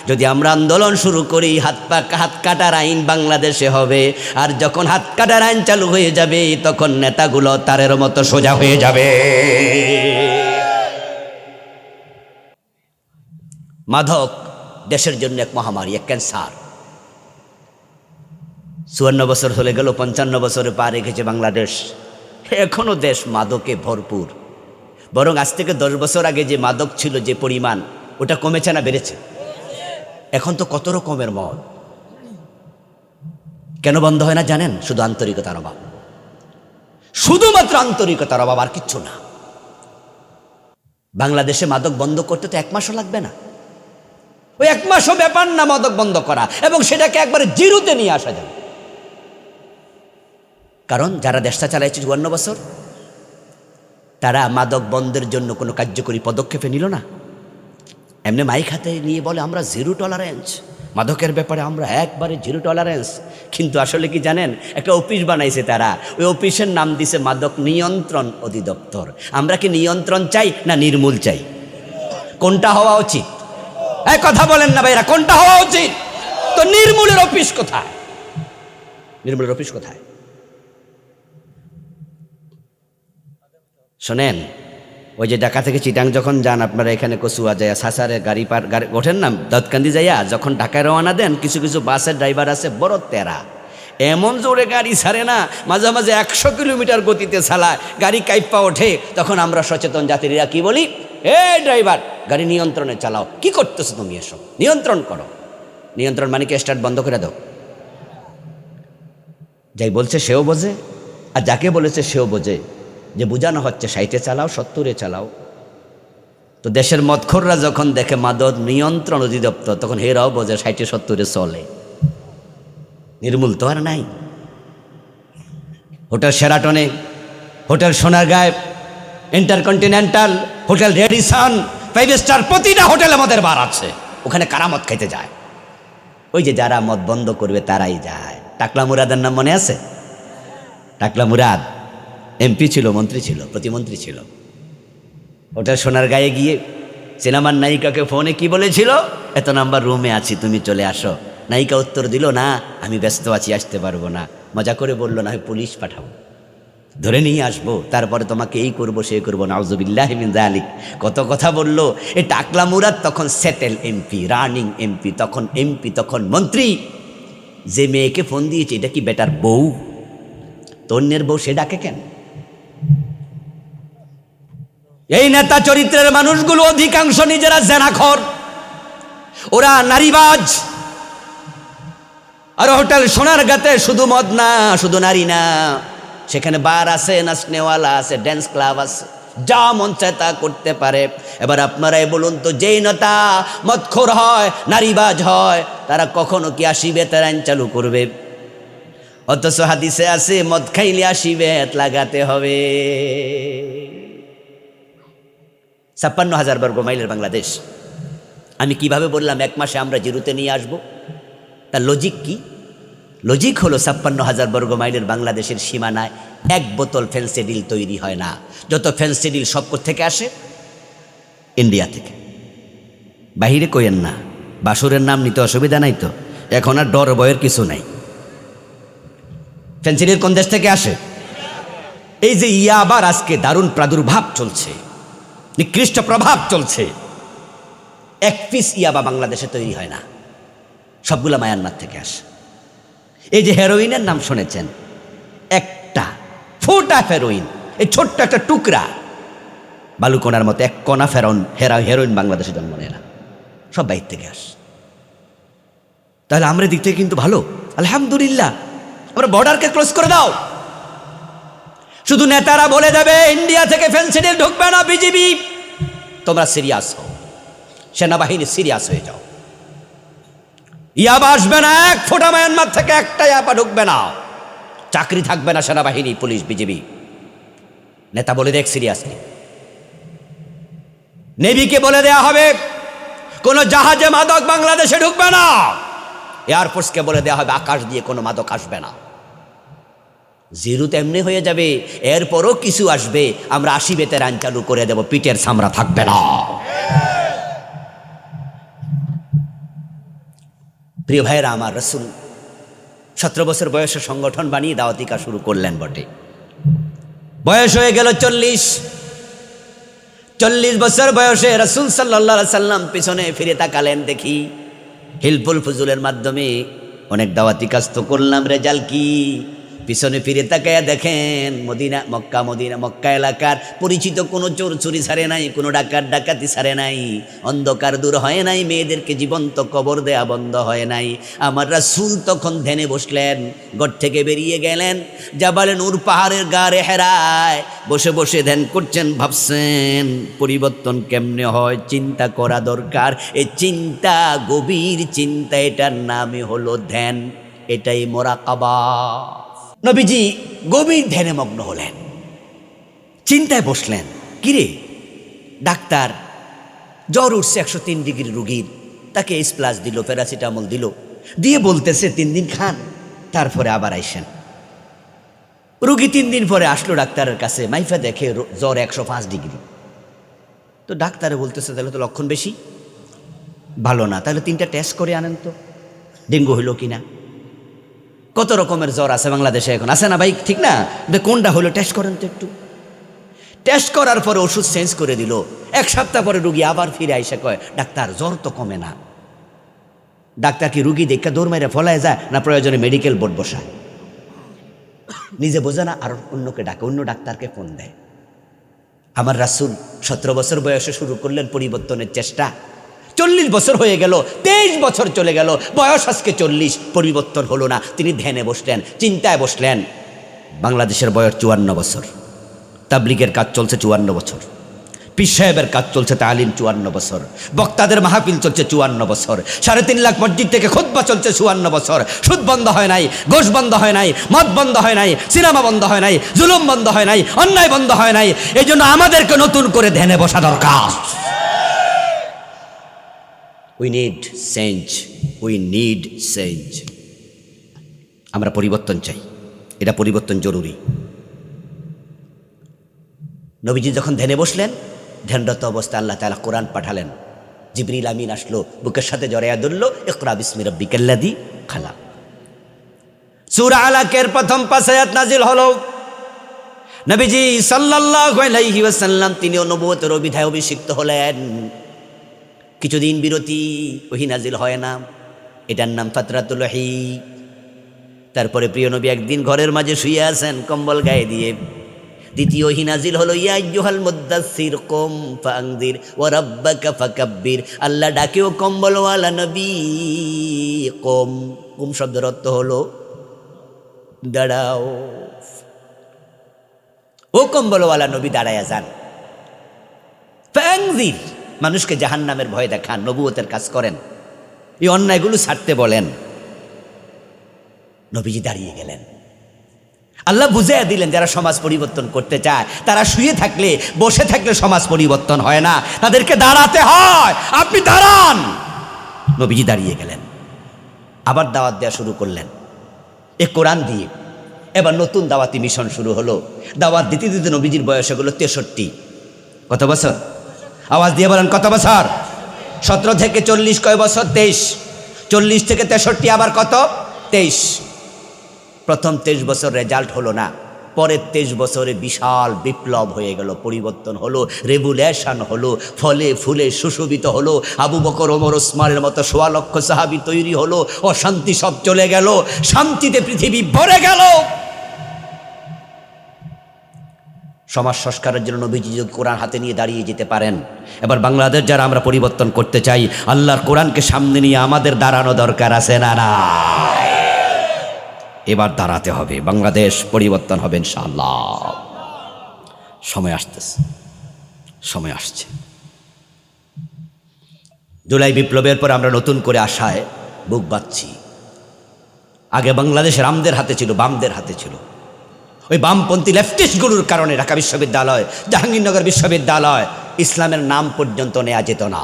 যদি আমরা আন্দোলন শুরু করি, হাত কাটার আইন বাংলাদেশে হবে। আর যখন হাত কাটার আইন চালু হয়ে যাবে, তখন নেতাগুলো তারের মতো সোজা হয়ে যাবে। মাদক দেশের জন্য এক মহামারী, এক ক্যান্সার। 54 বছর চলে গেল, 55 বছরে পা রেখেছে বাংলাদেশ, এখনো দেশ মাদকে ভরপুর। বরং আজ থেকে 10 বছর আগে যে মাদক ছিল, যে পরিমাণ, ওটা কমেছে না বেড়েছে? এখন তো কত রকমের মদ। কেন বন্ধ হয় না জানেন? শুধু আন্তরিকতার অভাব, শুধুমাত্র আন্তরিকতার অভাব, আর কিচ্ছু না। বাংলাদেশে মাদক বন্ধ করতে তো 1 মাসও লাগবে না। ওই 1 মাসও ব্যাপার না মাদক বন্ধ করা, এবং সেটাকে একবারে জিরোতে নিয়ে আসা যাবে। কারণ যারা দেশটা চালাইছে 54 বছর, তারা মাদক বন্ধের জন্য কোনো কার্যকরী পদক্ষেপে নিল না। এমনি মাইক হাতে নিয়ে বলে আমরা 0 টলারেন্স, মাদকের ব্যাপারে আমরা একবারে 0 টলারেন্স। কিন্তু আসলে কি জানেন? একটা অফিস বানাইছে তারা, ওই অফিসের নাম দিছে মাদক নিয়ন্ত্রণ অধিদপ্তর। আমরা কি নিয়ন্ত্রণ চাই না নির্মূল চাই? কোনটা হওয়া উচিত? এক কথা বলেন না ভাইরা, কোনটা হওয়া উচিত? তো নির্মূলের অফিস কোথায়? নির্মূলের অফিস কোথায়? শোনেন, ওই যে ঢাকা থেকে চিটাং যখন যান আপনারা, এখানে কচুয়া যায় সাসারে গাড়ি ওঠেন না, দাউদকান্দি যাইয়া যখন ঢাকায় রওনা দেন, কিছু কিছু বাসের ড্রাইভার আছে বড় তেরা, এমন জোরে গাড়ি ছাড়ে না, মাঝে মাঝে 100 কিলোমিটার গতিতে চালায়, গাড়ি কাইপা ওঠে। তখন আমরা সচেতন যাত্রীরা কি বলি? এ ড্রাইভার, গাড়ি নিয়ন্ত্রণে চালাও, কি করতেছো তুমি? এসব নিয়ন্ত্রণ করো। নিয়ন্ত্রণ মানে কি স্টার্ট বন্ধ করে দাও? যাই বলছে সেও বোঝে, আর যাকে বলেছে সেও বোঝে। যে বোঝানো হচ্ছে 60-এ চালাও 70-এ চালাও। তো দেশের মদখোররা যখন দেখে মাদক নিয়ন্ত্রণ অধিদপ্তর, তখন হেরাও বোঝে 60-70-এ চলে, নির্মূল তো আর নাই। হোটেল শেরাটনে, হোটেল সোনারগাঁয়ে, ইন্টারকন্টিনেন্টাল, হোটেল রেডিসন, 5 স্টার, প্রতিটা হোটেলে মদের বার আছে। ওখানে কারা মদ খাইতে যায়? ওই যে যারা মদ বন্ধ করবে তারাই যায়। টাকলা মুরাদের নাম মনে আছে? টাকলা মুরাদ এমপি ছিল, মন্ত্রী ছিল, প্রতিমন্ত্রী ছিল। হোটেল সোনারগাঁয়ে গিয়ে সিনেমার নায়িকাকে ফোনে কি বলেছিল? এত নাম্বার রুমে আছি, তুমি চলে আসো। নায়িকা উত্তর দিল, না আমি ব্যস্ত আছি, আসতে পারবো না। মজা করে বলল, না হয় পুলিশ পাঠাবো, ধরে নিয়ে আসবো, তারপরে তোমাকে এই করবো সে করবো। নাউজুবিল্লাহি মিন যালিক। কত কথা বলল। এই টাকলা মুরাদ তখন সেটেল এমপি, রানিং এমপি, তখন এমপি, তখন মন্ত্রী। যে মেয়েকে ফোন দিয়েছে, এটা কি বেটার বউ? তন্যের বউ, সে ডাকে কেন? এই নেতা চরিত্রের মানুষগুলো অধিকাংশ নিজেরা জেনাখোর, ওরা নারীবাজ। আর হোটেল সোনারগাঁতে শুধু মদ না, শুধু নারী না, সেখানে বার আছে, নাচনেওয়ালা আছে, ড্যান্স ক্লাব আছে, যা মন চায় তা করতে পারে। এবার আপনারাই বলুন তো, যেই নেতা মদখোর হয়, নারীবাজ হয়, তারা কখনো কি 80 বেতের আইন চালু করবে? অথচ হাদিসে আছে, মদ খাইলে 80 বেত লাগাতে হবে। 56,000 বর্গ মাইলের বাংলাদেশ। আমি কিভাবে বললাম 1 মাসে আমরা জিরোতে নিয়ে আসব? তার লজিক কি? লজিক হলো 56,000 বর্গ মাইলের বাংলাদেশের সীমানায় 1 বোতল ফেন্সিডিল তৈরি হয় না। যত ফেন্সিডিল সব থেকে আসে ইন্ডিয়া থেকে। বাহিরে কইেন না, বাসুরের নাম নিতে অসুবিধা নাই তো, এখন আর ডর ভয়ের কিছু নাই। ফেন্সিডিল কোন দেশ থেকে আসে? এই যে ইয়াবার আজকে দারুণ প্রাদুর্ভাব চলছে, নিকৃষ্ট প্রভাব চলছে, 1 পিস ইয়াবা বাংলাদেশে তৈরি হয় না, সবগুলা মায়ানমার থেকে আসে। এই যে হেরোইনের নাম শুনেছেন, একটা ফোঁটা হেরোইন, এই ছোট্ট একটা টুকরা বালুকোনার মতো 1 কণা হেরোইন বাংলাদেশে জন্ম নেয় না, সব বাইর থেকে আসে। তাহলে আমরা দিক থেকে কিন্তু ভালো, আলহামদুলিল্লাহ। আমরা বর্ডারকে ক্লোজ করে দাও। শুধু নেতারা বলে দেবে ইন্ডিয়া থেকে ফেন্সিডিল ঢুকবে না, বিজিবি তোমরা সিরিয়াস হও, সেনাবাহিনী সিরিয়াস হয়ে যাও। ইয়াবা আসবে না, 1 ফোঁটা মায়ানমার থেকে একটা ইয়াবা ঢুকবে না, চাকরি থাকবে না সেনাবাহিনী, পুলিশ, বিজিবি। নেতা বলে দেখ সিরিয়াসলি। নেভিকে বলে দেয়া হবে কোন জাহাজে মাদক বাংলাদেশে ঢুকবে না, এয়ারফোর্সকে বলে দেওয়া হবে আকাশ দিয়ে কোনো মাদক আসবে না। জিরো তেমনি হয়ে যাবে, এরপরও কিছু আসবে, আমরা 80 বেতের আইন চালু করে দেব, পিঠের চামড়া থাকবে না। প্রিয় ভাইয়েরা আমার, রাসূল 17 বছর বয়সে সংগঠন বানিয়ে দাওয়াতি কাজ শুরু করলেন বটে। বয়স হয়ে গেল 40 বছর বয়সে রাসূল সাল্লাল্লাহু আলাইহি সাল্লাম পিছনে ফিরে তাকালেন, দেখি হিলফুল ফুজুলের মাধ্যমে অনেক দাওয়াতি কাজ তো করলাম, রেজাল্ট কি? পিছনে ফিরে তাকায়া দেখেন মক্কা এলাকার পরিচিত কোনো চোর চুরি ছাড়ে নাই, কোনো ডাকাতি ছাড়ে নাই, অন্ধকার দূর হয় নাই, মেয়েদেরকে জীবন্ত কবর দেয়া বন্ধ হয় নাই। আমার রাসূল তখন ধ্যানে বসলেন, ঘর থেকে বেরিয়ে গেলেন, জাবালে নূর পাহাড়ের গাড়ে হেরায় বসে বসে ধ্যান করছেন, ভাবছেন পরিবর্তন কেমনে হয়, চিন্তা করা দরকার। এই চিন্তা, গভীর চিন্তা, এটার নামই হলো ধ্যান, এটাই মুরাকাবা। নবীজি গভীর ধ্যানে মগ্ন হলেন, চিন্তায় বসলেন। কিরে, ডাক্তার জ্বর উঠছে 103 ডিগ্রি রুগীর, তাকে S+ দিল, প্যারাসিটামল দিল, দিয়ে বলতেছে 3 দিন খান, তারপরে আবার আইসেন। রুগী 3 দিন পরে আসলো ডাক্তারের কাছে, মাইফা দেখে জ্বর 105 ডিগ্রি। তো ডাক্তারে বলতেছে তাহলে তো লক্ষণ বেশি, ভালো না, তাহলে 3টা টেস্ট করে আনেন তো, ডেঙ্গু হইল কিনা। কত রকমের জ্বর আছে বাংলাদেশে এখন, আছে না ভাই? ঠিক না? কোনটা হলো টেস্ট করেন তো একটু। টেস্ট করার পরে ওষুধ চেঞ্জ করে দিল। 1 সপ্তাহ পরে রুগী আবার ফিরে আইসা কয়, ডাক্তার জ্বর তো কমে না। ডাক্তার কি রুগী দেখে দৌড় মেরে ফলায় যায়, না প্রয়োজনে মেডিকেল বোর্ড বসায়? নিজে বোঝে না, আর অন্যকে ডাকে, অন্য ডাক্তারকে ফোন দেয়। আমার রাসূল 17 বছর বয়সে শুরু করলেন পরিবর্তনের চেষ্টা। 40 বছর হয়ে গেল, 23 বছর চলে গেল, বয়স আজকে 40, পরিবর্তন হলো না। তিনি ধ্যানে বসলেন, চিন্তায় বসলেন। বাংলাদেশের বয়স 54 বছর, তাবলিগের কাজ চলছে 54 বছর, পীর সাহেবের কাজ চলছে তালিম 54 বছর, বক্তাদের মাহফিল চলছে 54 বছর, 3.5 লাখ মসজিদ থেকে খুতবা চলছে 54 বছর। সুদ বন্ধ হয় নাই, ঘোষ বন্ধ হয় নাই, মদ বন্ধ হয় নাই, সিনেমা বন্ধ হয় নাই, জুলুম বন্ধ হয় নাই, অন্যায় বন্ধ হয় নাই। এই জন্য আমাদেরকে নতুন করে ধ্যানে বসা দরকার। We need change, we need change. আমরা পরিবর্তন চাই, এটা পরিবর্তন জরুরি। নবীজি যখন ধ্যানে বসলেন, ধ্যানরত অবস্থায় আল্লাহ তাআলা কোরআন পাঠালেন। জিবরিল আমিন আসলো, বুকের সাথে জড়াইয়া ধরল, ইকরা বিসমি রাব্বিকাল্লাযী খালাক। সূরা আলাকের প্রথম 5 আয়াত নাজিল হলো। নবীজি সাল্লাল্লাহু আলাইহি ওয়াসাল্লাম তিনিও নবুয়তের অভিধায় অভিষিক্ত হলেন। কিছুদিন বিরতি, ওহী নাজিল হয় না, এটার নাম ফাতরাতুল ওহী। তারপরে প্রিয় নবী একদিন ঘরের মাঝে শুয়ে আছেন কম্বল গায়ে দিয়ে। দ্বিতীয় ওহী নাজিল হলো, ইয়া আইয়ুহাল মুদ্দাসসির কুম ফাআনযির ওয়া রাব্বাকা ফাকাব্বির। আল্লাহ ডাকেও কম্বলওয়ালা নবী কুম। কুম শব্দের অর্থ হলো দাঁড়াও। ও কম্বলওয়ালা নবী দাঁড়ায়া যান। ফাআনযির, মানুষকে জাহান্নামের ভয় দেখান, নবুয়তের কাজ করেন, এই অন্যায়গুলো ছাড়তে বলেন। নবীজি দাঁড়িয়ে গেলেন। আল্লাহ বুঝিয়ে দিলেন যারা সমাজ পরিবর্তন করতে চায় তারা শুয়ে থাকলে, বসে থাকলে সমাজ পরিবর্তন হয় না, তাদেরকে দাঁড়াতে হয়। আপনি দাঁড়ান। নবীজি দাঁড়িয়ে গেলেন, আবার দাওয়াত দেওয়া শুরু করলেন এ কোরআন দিয়ে। এবার নতুন দাওয়াতি মিশন শুরু হলো। দাওয়াত দিতে দিতে নবীজির বয়স হলো 63। কত বছর? আওয়াজ দিয়ে বলেন কত বছর? 17 থেকে 40 কয় বছর? 23। 40 থেকে 63 আবার কত? 23। প্রথম 23 বছর রেজাল্ট হলো না, পরের 23 বছরে বিশাল বিপ্লব হয়ে গেল, পরিবর্তন হলো, রেভুলেশন হলো, ফলে ফুলে সুশোভিত হলো। আবু বকর, ওমর, ওসমানের মতো 1.25 লক্ষ সাহাবী তৈরি হলো। অশান্তি সব চলে গেল, শান্তিতে পৃথিবী ভরে গেল। সমাজ সংস্কারের জন্য নবীজি যদি কোরআন হাতে নিয়ে দাঁড়িয়ে যেতে পারেন, এবার বাংলাদেশ যারা আমরা পরিবর্তন করতে চাই, আল্লাহর কোরআনকে সামনে নিয়ে আমাদের দাঁড়ানো দরকার আছে না? না, এবার দাঁড়াতে হবে। বাংলাদেশ পরিবর্তন হবে ইনশাআল্লাহ। সময় আসতেছে, সময় আসছে। জুলাই বিপ্লবের পর আমরা নতুন করে আশায় বুক বাঁধছি। আগে বাংলাদেশ রামদের হাতে ছিল, বামদের হাতে ছিল। ওই বামপন্থী লেফটিস্টগুলোর কারণে ঢাকা বিশ্ববিদ্যালয়, জাহাঙ্গীরনগর বিশ্ববিদ্যালয় ইসলামের নাম পর্যন্ত নেওয়া যেত না।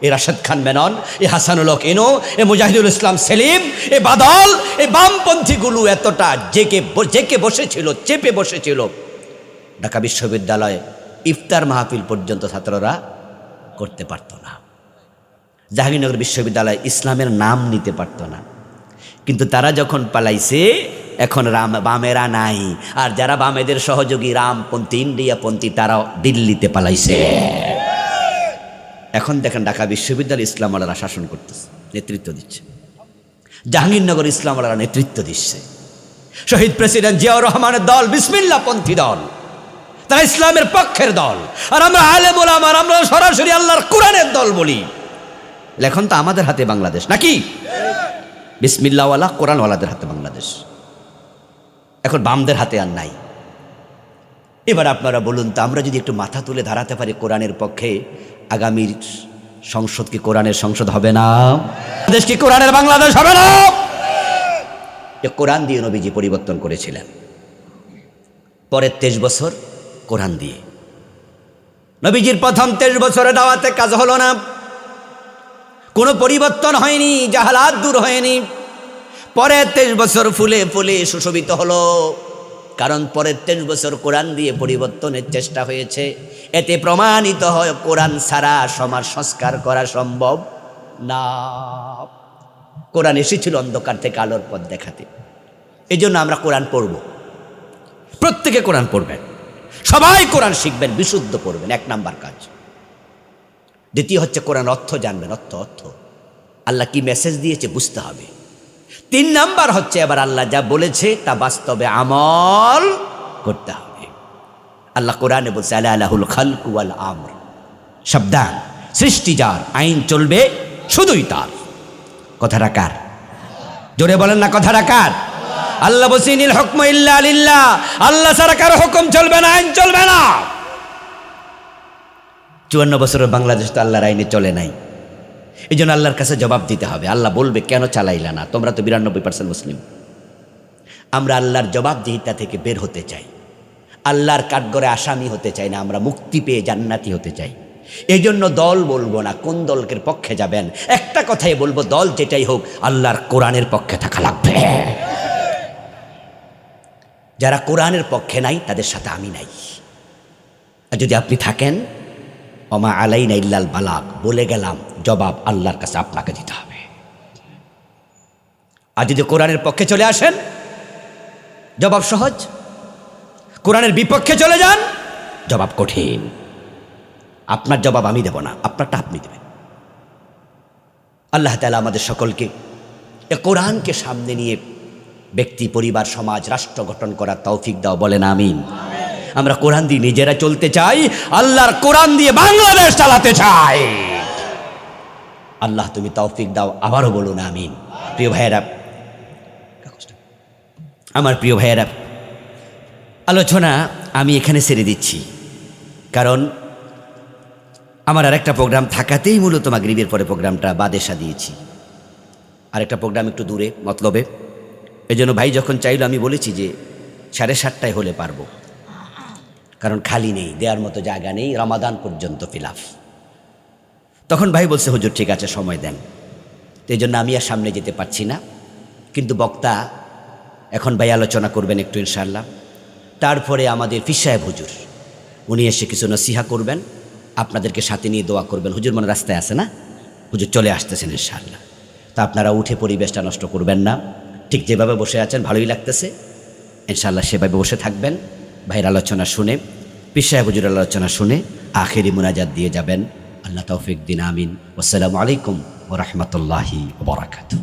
এ রাশেদ খান মেনন, এ হাসানুল হক ইনু, এ মুজাহিদুল ইসলাম সেলিম, এ বাদল, এই বামপন্থীগুলো এতটা জেকে বসেছিল, চেপে বসেছিল, ঢাকা বিশ্ববিদ্যালয়ে ইফতার মাহফিল পর্যন্ত ছাত্ররা করতে পারত না। জাহাঙ্গীরনগর বিশ্ববিদ্যালয় ইসলামের নাম নিতে পারত না। কিন্তু তারা যখন পালাইছে, এখন বামেরা নাই। আর যারা বামেদের সহযোগী রামপন্থী, ইন্ডিয়াপন্থী, তারাও দিল্লিতে পালাইছে। এখন দেখেন ঢাকা বিশ্ববিদ্যালয় ইসলামওয়ালারা শাসন করতেছে, নেতৃত্ব দিচ্ছে। জাহাঙ্গীরনগর ইসলামওয়ালারা নেতৃত্ব দিচ্ছে। শহীদ প্রেসিডেন্ট জিয়াউর রহমানের দল বিসমিল্লাহপন্থী দল, তারা ইসলামের পক্ষের দল। আর আমরা আলেম ওলামা, আমরা সরাসরি আল্লাহর কোরআনের দল বলি। এখন তো আমাদের হাতে বাংলাদেশ, নাকি? বিসমিল্লাহওয়ালা কোরআনওয়ালাদের হাতে বাংলাদেশ, এখন বামদের হাতে আর নাই। এবার আপনারা বলুন তো, আমরা যদি একটু মাথা তুলে দাঁড়াতে পারি কোরআনের পক্ষে, আগামীর সংসদ কি কোরআনের সংসদ হবে না? দেশ কি কোরআনের বাংলাদেশ হবে না? এ কোরআন দিয়ে নবীজি পরিবর্তন করেছিলেন। পরের 23 বছর কোরআন দিয়ে। নবীজির প্রথম 23 বছরে দাওয়াতে কাজ হলো না, কোনো পরিবর্তন হয়নি, জাহালাত দূর হয়নি। পরের 23 বছর ফুলে ফুলে সুশোভিত হলো, কারণ পরের 23 বছর কোরআন দিয়ে পরিবর্তনের চেষ্টা হয়েছে। এতে প্রমাণিত হয় কোরআন ছাড়া সমাজ সংস্কার করা সম্ভব না। কোরআন এসেছিল অন্ধকার থেকে আলোর পথ দেখাতে। এই জন্য আমরা কোরআন পড়ব, প্রত্যেকে কোরআন পড়বেন, সবাই কোরআন শিখবেন, বিশুদ্ধ পড়বেন, 1 নাম্বার কাজ। দ্বিতীয় হচ্ছে কোরআন অর্থ জানবেন, অর্থ আল্লাহ কি মেসেজ দিয়েছে বুঝতে হবে। 3 নাম্বার হচ্ছে এবার আল্লাহ যা বলেছে তা বাস্তবে আমল করতে হবে। আল্লাহ কোরআনে বলছে আলা লাহুল খালকু ওয়াল আমর, সাবধান, সৃষ্টি যার, আইন চলবে শুধুই তার। কথাটা কার? জোরে বলেন না, কথাটা কার? আল্লাহ বলছেন ইল হুকমু ইল্লা লিল্লাহ, আল্লাহ ছাড়া কারো হুকুম চলবে না, আইন চলবে না। 54 বছরের বাংলাদেশ তো আল্লাহর আইনে চলে নাই। এই জন্য আল্লাহর কাছে জবাব দিতে হবে। আল্লাহ বলবে কেন চালাইলা না? তোমরা তো 92% মুসলিম। আমরা আল্লাহর জবাবদিহিতা থেকে বের হতে চাই, আল্লাহর কাঠগড়ে আসামি হতে চাই না, আমরা মুক্তি পেয়ে জান্নাতি হতে চাই। এই জন্য দল বলবো না, কোন দলের পক্ষে যাবেন, একটা কথাই বলবো, দল যেটাই হোক আল্লাহর কোরআনের পক্ষে থাকা লাগবে। যারা কোরআনের পক্ষে নাই তাদের সাথে আমি নাই। আর যদি আপনি থাকেন, ওমা আলাইনা ইল্লাল বালাগ, বলে গেলাম, জবাব আল্লাহর কাছে আপনাকে দিতে হবে। আর যদি কোরআনের পক্ষে চলে আসেন, জবাব সহজ। কোরআনের বিপক্ষে চলে যান, জবাব কঠিন। আপনার জবাব আমি দেব না, আপনারটা আপনি দেবেন। আল্লাহ তাআলা আমাদের সকলকে এ কোরআনকে সামনে নিয়ে ব্যক্তি, পরিবার, সমাজ, রাষ্ট্র গঠন করার তৌফিক দাও, বলেন আমিন। আমরা কোরআন দিয়ে নিজেরা চলতে চাই, আল্লাহর কোরআন দিয়ে বাংলাদেশ চালাতে চাই। আল্লাহ তুমি তৌফিক দাও, আবারও বলুন আমিন। প্রিয় ভাইয়েরা, আমার প্রিয় ভাইয়েরা, আলোচনা আমি এখানে ছেড়ে দিচ্ছি, কারণ আমার আরেকটা প্রোগ্রাম থাকাতেই মূলত মাগরিবের পরে প্রোগ্রামটা বাদেশা দিয়েছি। আরেকটা প্রোগ্রাম একটু দূরে, মতলবে। এই জন্য ভাই যখন চাইলো, আমি বলেছি যে 7:30টায় হলে পারবো, কারণ খালি নেই, দেওয়ার মতো জায়গা নেই, রমাদান পর্যন্ত ফিলাফ। তখন ভাই বলছে, হুজুর ঠিক আছে, সময় দেন। তো এই জন্য আমি আর সামনে যেতে পারছি না, কিন্তু বক্তা এখন ভাই আলোচনা করবেন একটু ইনশাআল্লাহ। তারপরে আমাদের পীর সাহেব হুজুর, উনি এসে কিছু নসিহা করবেন, আপনাদেরকে সাথে নিয়ে দোয়া করবেন। হুজুর মনে রাস্তায় আছে না, হুজুর চলে আসতেছেন ইনশাআল্লাহ। তা আপনারা উঠে পরিবেশটা নষ্ট করবেন না, ঠিক যেভাবে বসে আছেন ভালোই লাগতেছে, ইনশাআল্লাহ সেভাবে বসে থাকবেন। ভাইয়ের আলোচনা শুনে, পীর সাহেব হুজুরের আলোচনা শুনে আখেরি মুনাজাত দিয়ে যাবেন। আল্লাহ তৌফিক দিন, আমিন। আসসালামু আলাইকুম ওয়া রাহমাতুল্লাহি ওয়া বারাকাতুহু।